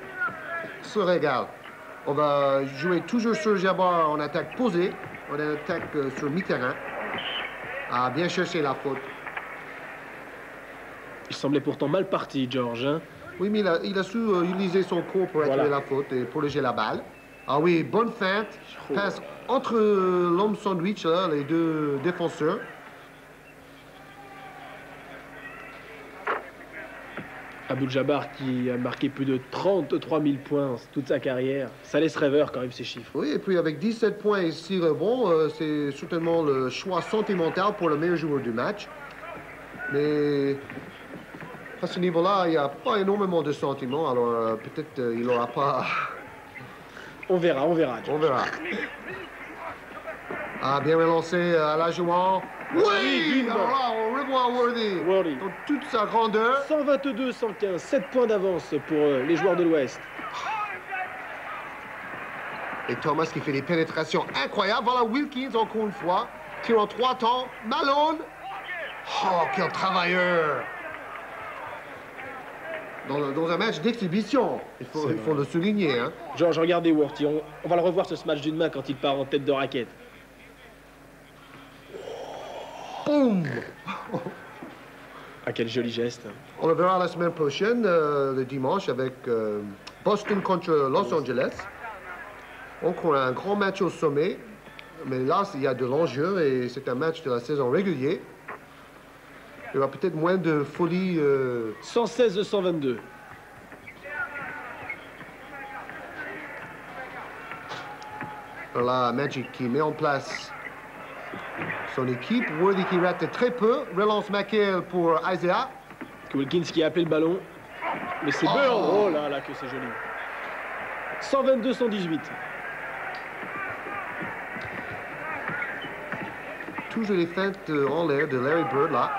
Se régale. On va jouer toujours sur Jabbar en attaque posée, en attaque sur mi-terrain. À bien chercher la faute. Il semblait pourtant mal parti, George. Hein. Oui, mais il a su utiliser son corps pour attirer Voilà. la faute et protéger la balle. Ah oui, bonne feinte. Oh. Passe entre l'homme sandwich, là, les deux défenseurs. Abdul-Jabbar qui a marqué plus de 33 000 points en toute sa carrière. Ça laisse rêveur quand même ces chiffres. Oui, et puis avec 17 points et 6 rebonds, c'est certainement le choix sentimental pour le meilleur joueur du match. Mais à ce niveau-là, il n'y a pas énormément de sentiments, alors peut-être il n'aura pas... On verra, George. On verra. Ah, bien relancé à la jouant. Oui! bim. Alors là, on revoit Worthy. Worthy. Dans toute sa grandeur. 122-115, 7 points d'avance pour les joueurs de l'Ouest. Et Thomas qui fait des pénétrations incroyables. Voilà Wilkins encore une fois. Tire en 3 temps. Malone. Oh, quel travailleur! Dans un match d'exhibition, il faut le souligner. Hein. George, regardez Worthy. On va le revoir ce match d'une main quand il part en tête de raquette. Boum! Ah, quel joli geste. On le verra la semaine prochaine, le dimanche, avec Boston contre Los Angeles. Donc, on a un grand match au sommet. Mais là, il y a de l'enjeu et c'est un match de la saison régulier. Il y aura peut-être moins de folie. 116-122. Là, Magic qui met en place son équipe. Worthy qui rate très peu. Relance McHale pour Isaiah. Wilkins qui a appelé le ballon. Mais c'est Burn. Oh là là, que c'est joli. 122-118. Toujours les feintes en l'air de Larry Bird, là.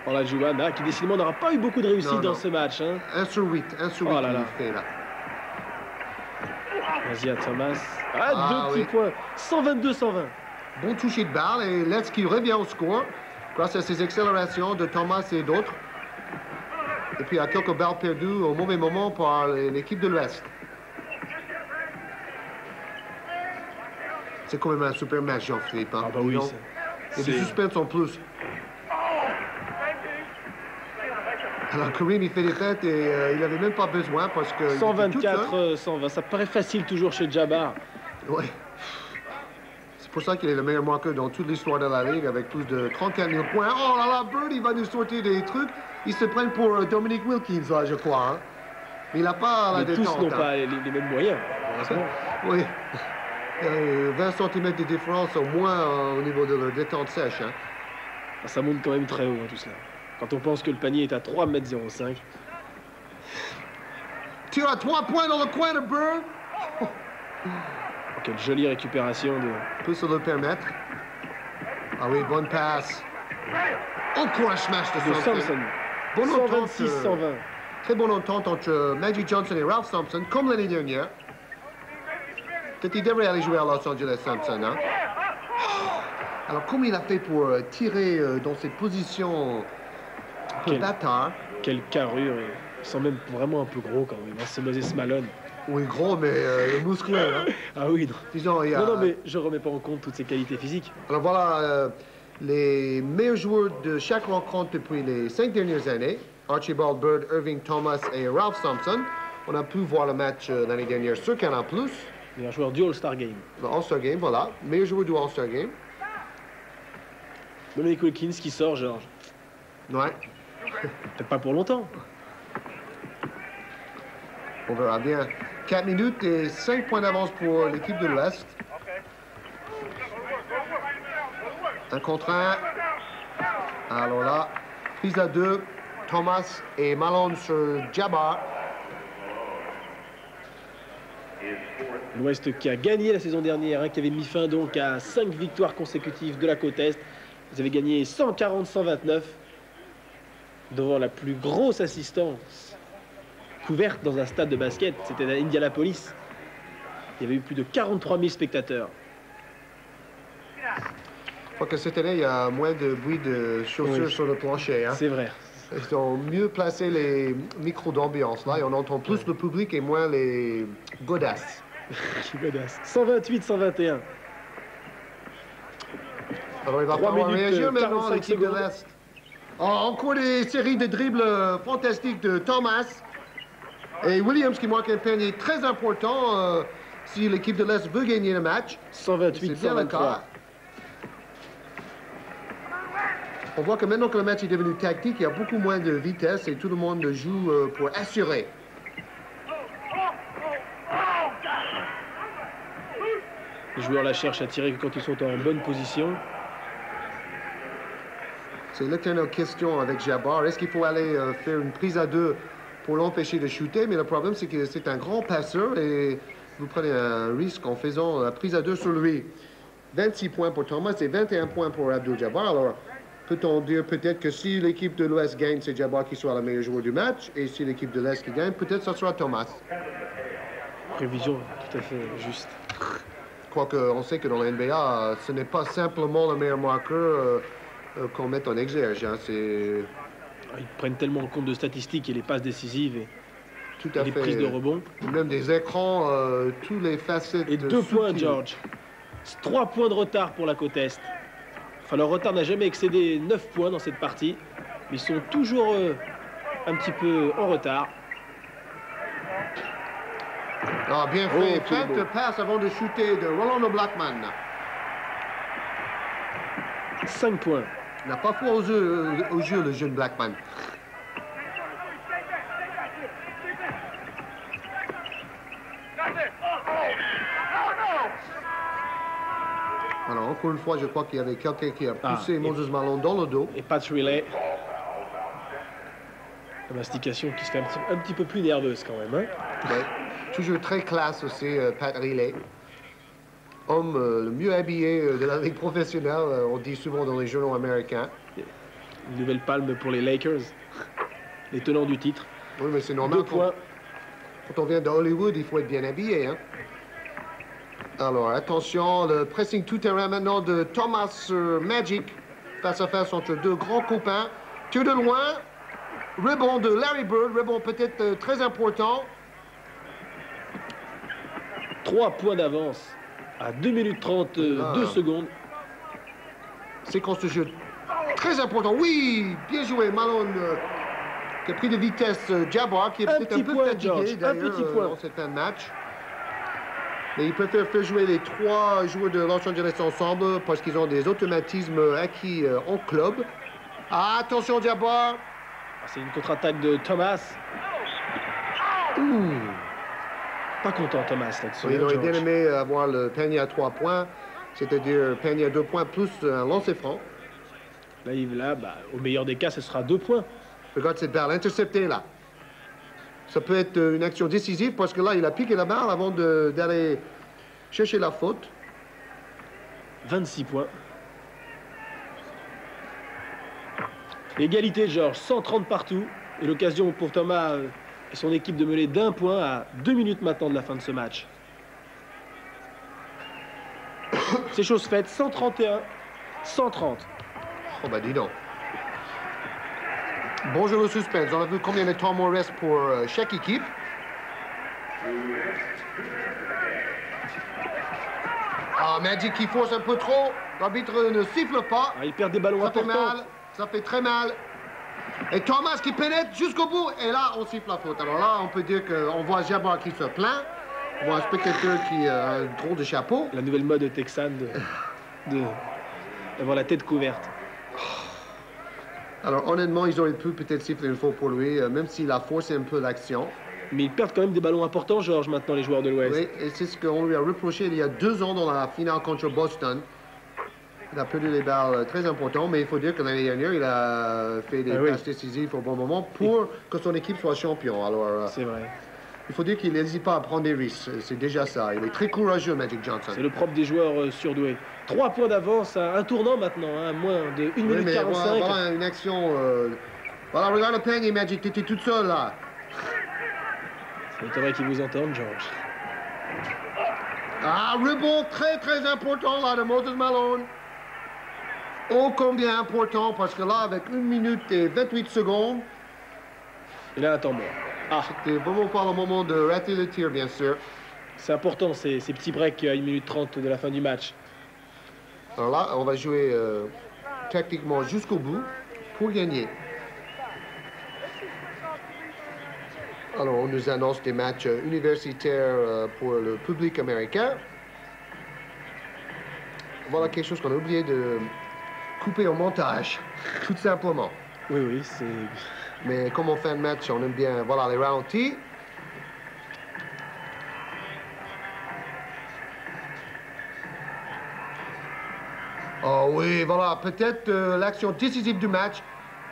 Oh la Johanna, qui décidément n'aura pas eu beaucoup de réussite Non, dans non. ce match. Hein. 1 sur 8. 1 sur 8 Oh là là. il fait, là. Vas-y à Thomas. Ah, Ah, deux petits oui. points. 122-120. Bon toucher de balle et Let's qui revient au score grâce à ces accélérations de Thomas et d'autres. Et puis à quelques balles perdues au mauvais moment par l'équipe de l'Ouest. C'est quand même un super match, Jean-Philippe. Hein? Ah bah oui, Disons. Et du c'est- suspense en plus. Alors Kareem, il fait des fêtes et il n'avait même pas besoin parce que... il était tout seul. 124-120. Ça paraît facile toujours chez Jabbar. Ouais. C'est pour ça qu'il est le meilleur marqueur dans toute l'histoire de la Ligue avec plus de 34 000 points. Oh là là, Bird, il va nous sortir des trucs. Ils se prennent pour Dominic Wilkins, là, je crois. Hein. Mais il n'a pas la Mais tous détente. n'ont hein. pas les mêmes moyens, heureusement. Oui. 20 cm de différence au moins au niveau de leur détente sèche. Hein. Ah, ça monte quand même très haut, hein, tout cela. Quand on pense que le panier est à 3,05 m. Tire à 3 points dans le coin de Bird. Oh, quelle jolie récupération de... Peut se le permettre. Ah oui, bonne passe. Encore un smash de de Thompson. Thompson. Bonne entente, 126-120. très bonne entente entre Magic Johnson et Ralph Thompson, comme l'année dernière. Peut-être qu'il devrait aller jouer à Los Angeles, Thompson. Hein? Alors, comment il a fait pour tirer dans cette position un peu Quel- bâtard? Quelle carrure. Ils sont même vraiment un peu gros quand même, hein, ce Moses Malone. Oui, gros, mais musclé. Hein? Ah oui, non. Disons, il y a... Non, mais je remets pas en compte toutes ses qualités physiques. Alors voilà, les meilleurs joueurs de chaque rencontre depuis les 5 dernières années. Archibald Bird, Irving Thomas et Ralph Thompson. On a pu voir le match l'année dernière sur Canal+. Il est un joueur du All-Star Game. Le All-Star Game, voilà. Meilleur joueur du All-Star Game. Dominic Wilkins qui sort, George. Ouais. Peut-être pas pour longtemps. On verra bien. 4 minutes et 5 points d'avance pour l'équipe de l'Ouest. 1 contre 1. Alors là, prise à 2. Thomas et Malone sur Jabbar. L'Ouest qui a gagné la saison dernière, hein, qui avait mis fin donc à 5 victoires consécutives de la côte Est. Ils avaient gagné 140-129 devant la plus grosse assistance couverte dans un stade de basket. C'était à Indianapolis. Il y avait eu plus de 43 000 spectateurs. Je crois que cette année, il y a moins de bruit de chaussures sur le plancher. Hein. C'est vrai. Ils ont mieux placé les micros d'ambiance là et on entend plus le public et moins les godasses. 128-121. Alors il va 3 falloir minutes, réagir maintenant 45 l'équipe de secondes. l'Est. Encore des séries de dribbles fantastiques de Thomas et Williams qui marque un panier très important si l'équipe de l'Est veut gagner le match. C'est bien le 128-123. cas. On voit que maintenant que le match est devenu tactique, il y a beaucoup moins de vitesse et tout le monde joue pour assurer. Les joueurs la cherchent à tirer quand ils sont en bonne position. C'est l'éternelle question avec Jabbar. Est-ce qu'il faut aller faire une prise à 2 pour l'empêcher de shooter? Mais le problème, c'est que c'est un grand passeur et vous prenez un risque en faisant la prise à 2 sur lui. 26 points pour Thomas et 21 points pour Abdul-Jabbar. Alors, peut-on dire peut-être que si l'équipe de l'Ouest gagne, c'est Jabbar qui sera le meilleur joueur du match, et si l'équipe de l'Est qui gagne, peut-être ce sera Thomas. Prévision tout à fait juste. Quoique, on sait que dans la NBA, ce n'est pas simplement le meilleur marqueur qu'on met en exergue. Hein. C'est Ils prennent tellement en compte de statistiques et les passes décisives et tout à les fait. prises de rebond. Même des écrans, tous les facettes. Et 2 points, subtiles. George. 3 points de retard pour la côte Est. Enfin, leur retard n'a jamais excédé 9 points dans cette partie. Mais ils sont toujours un petit peu en retard. Ah, bien fait. quel Feinte beau. passe avant de shooter de Rolando Blackman. 5 points. Il n'a pas foi au jeu, le jeune Blackman. Alors, encore une fois, je crois qu'il y avait quelqu'un qui a poussé et- Moses Malone dans le dos. Et Pat Riley. La mastication qui se fait un petit peu plus nerveuse quand même. Hein. Ouais. Toujours très classe aussi, Pat Riley. Homme le mieux habillé de la ligue professionnelle, on dit souvent dans les journaux américains. Une nouvelle palme pour les Lakers. Les tenants du titre. Oui, mais c'est 2 normal. points. Quand on vient de Hollywood, il faut être bien habillé. Hein? Alors, attention, le pressing tout-terrain maintenant de Thomas sur Magic. Face à face entre deux grands copains. Tir de loin. Rebond de Larry Bird. Rebond peut-être très important. 3 points d'avance à 2 minutes 32 secondes. Séquence de jeu très important. Oui, bien joué. Malone qui a pris de vitesse Jabbar, qui est peut-être un peu point, fatigué George, un d'ailleurs petit point. dans cet match. Mais il préfère faire jouer les 3 joueurs de Los Angeles ensemble parce qu'ils ont des automatismes acquis en club. Ah, attention Jabbar. C'est une contre-attaque de Thomas. Ouh. Pas content Thomas là-dessus. Il hein, aurait bien George. aimé avoir le panier à 3 points, c'est-à-dire panier à 2 points plus un lancer franc. Là, au meilleur des cas, ce sera 2 points. Regarde cette balle interceptée là. Ça peut être une action décisive parce que là, il a piqué la balle avant d'aller chercher la faute. 26 points. Égalité, George. 130 partout. Et l'occasion pour Thomas et son équipe de mener d'1 point à 2 minutes maintenant de la fin de ce match. C'est chose faite. 131, 130. Oh bah dis donc. Bonjour le suspense. On a vu combien de temps il reste pour chaque équipe. Ah, Magic qui force un peu trop. L'arbitre ne siffle pas. Il perd des ballons Ça fait importants. mal. Ça fait très mal. Et Thomas qui pénètre jusqu'au bout. Et là, on siffle la faute. Alors là, on peut dire qu'on voit Jabbar qui se plaint. On voit un spectateur qui a un drôle de chapeau. La nouvelle mode texane d'avoir la tête couverte. Alors honnêtement, ils auraient pu peut-être siffler une faute pour lui, même s'il a forcé un peu l'action. Mais ils perdent quand même des ballons importants, Georges, maintenant, les joueurs de l'Ouest. Oui, et c'est ce qu'on lui a reproché il y a 2 ans dans la finale contre Boston. Il a perdu des balles très importantes, mais il faut dire que l'année dernière, il a fait des passes décisives au bon moment pour que son équipe soit champion. Alors, c'est vrai. Il faut dire qu'il n'hésite pas à prendre des risques. C'est déjà ça. Il est très courageux, Magic Johnson. C'est le propre des joueurs surdoués. 3 points d'avance, un tournant maintenant, hein, moins de 1 minute 45. Voilà une action. Voilà, regarde le panier, Magic. Tu étais toute seule là. C'est vrai qu'ils vous entendent, George. Ah, rebond très important là de Moses Malone. Oh, combien important, parce que là, avec 1 minute et 28 secondes... Il a un temps mort. Ah. C'était vraiment pas le moment de rater le tir, bien sûr. C'est important, ces petits breaks à 1 minute 30 de la fin du match. Alors là, on va jouer tactiquement jusqu'au bout pour gagner. Alors, on nous annonce des matchs universitaires pour le public américain. Voilà quelque chose qu'on a oublié de couper au montage, tout simplement. Oui, c'est... Mais comme en fin de match, on aime bien, voilà, les ralentis. Oh oui, voilà, peut-être l'action décisive du match.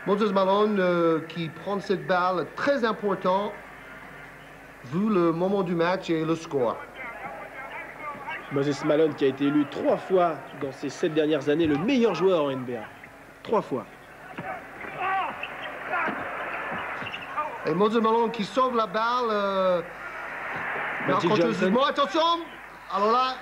Moses Malone qui prend cette balle très important, vu le moment du match et le score. Moses Malone qui a été élu 3 fois dans ces 7 dernières années le meilleur joueur en NBA. 3 fois. Et Moses Malone qui sauve la balle. Magic Johnson. Attention! Alors là,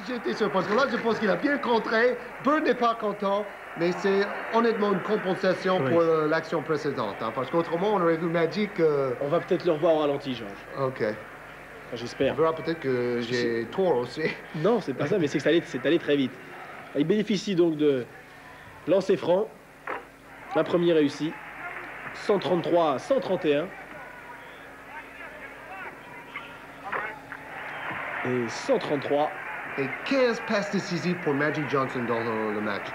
j'ai été surpris. Là, je pense qu'il a bien contré. Bird n'est pas content, mais c'est honnêtement une compensation pour l'action précédente. Hein, parce qu'autrement, on aurait vu Magic... On va peut-être le revoir au ralenti, Georges. OK. Enfin, j'espère. On verra peut-être que j'ai tort aussi. Non, c'est pas ça, mais c'est que c'est allé très vite. Il bénéficie donc de lancer franc. La première réussie. 133 à 131. Et 133. Et 15 passes décisives pour Magic Johnson dans le match.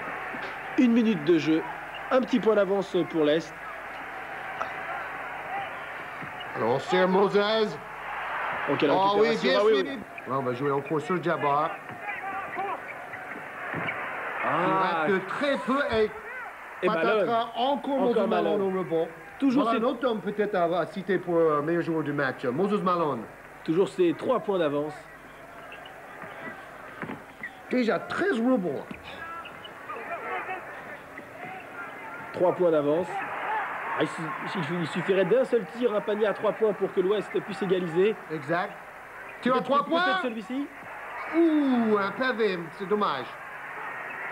1 minute de jeu. Un petit point d'avance pour l'Est. Alors on serre Moses. Ok, oh oui, bien sûr. suivi. Là, on va jouer encore sur Jabbar. Ah, il reste très peu et Malone. Encore Moses Malone au rebond. Toujours voilà un autre homme peut-être à citer pour meilleur joueur du match, Moses Malone. Toujours ces 3 points d'avance. Déjà 13 rebonds. 3 points d'avance. Il suffirait d'un seul tir, un panier à 3 points pour que l'Ouest puisse égaliser. Exact. Tir à 3 points. Peut-être celui-ci. Ouh, un pavé, c'est dommage.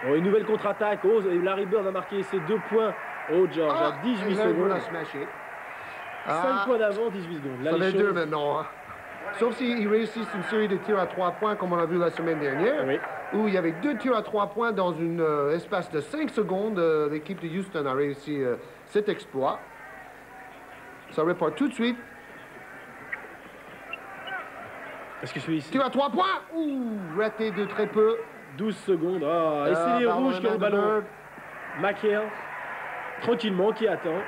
Oh, une nouvelle contre-attaque. Oh, Larry Bird a marqué ses 2 points. Oh, George, à 18 secondes. 5 points d'avance, 18 secondes. Là, ça les fait choses... 2 maintenant. Hein. Sauf s'il réussit une série de tirs à 3 points, comme on a vu la semaine dernière, où il y avait 2 tirs à 3 points dans un espace de 5 secondes. L'équipe de Houston a réussi cet exploit. Ça repart tout de suite. Est-ce que celui-ci... Tir à 3 points. Ouh, raté de très peu. 12 secondes. Ah, et c'est les rouges qui ont le ballon. McHale, tranquillement, qui attend.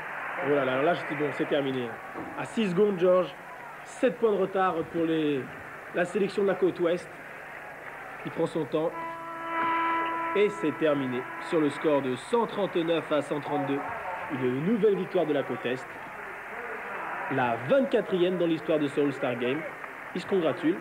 Oh là là, là c'est bon, c'est terminé. À 6 secondes, George. 7 points de retard pour la sélection de la côte ouest. Il prend son temps. Et c'est terminé sur le score de 139 à 132. Une nouvelle victoire de la côte est. La 24e dans l'histoire de ce All-Star Game. Il se congratule.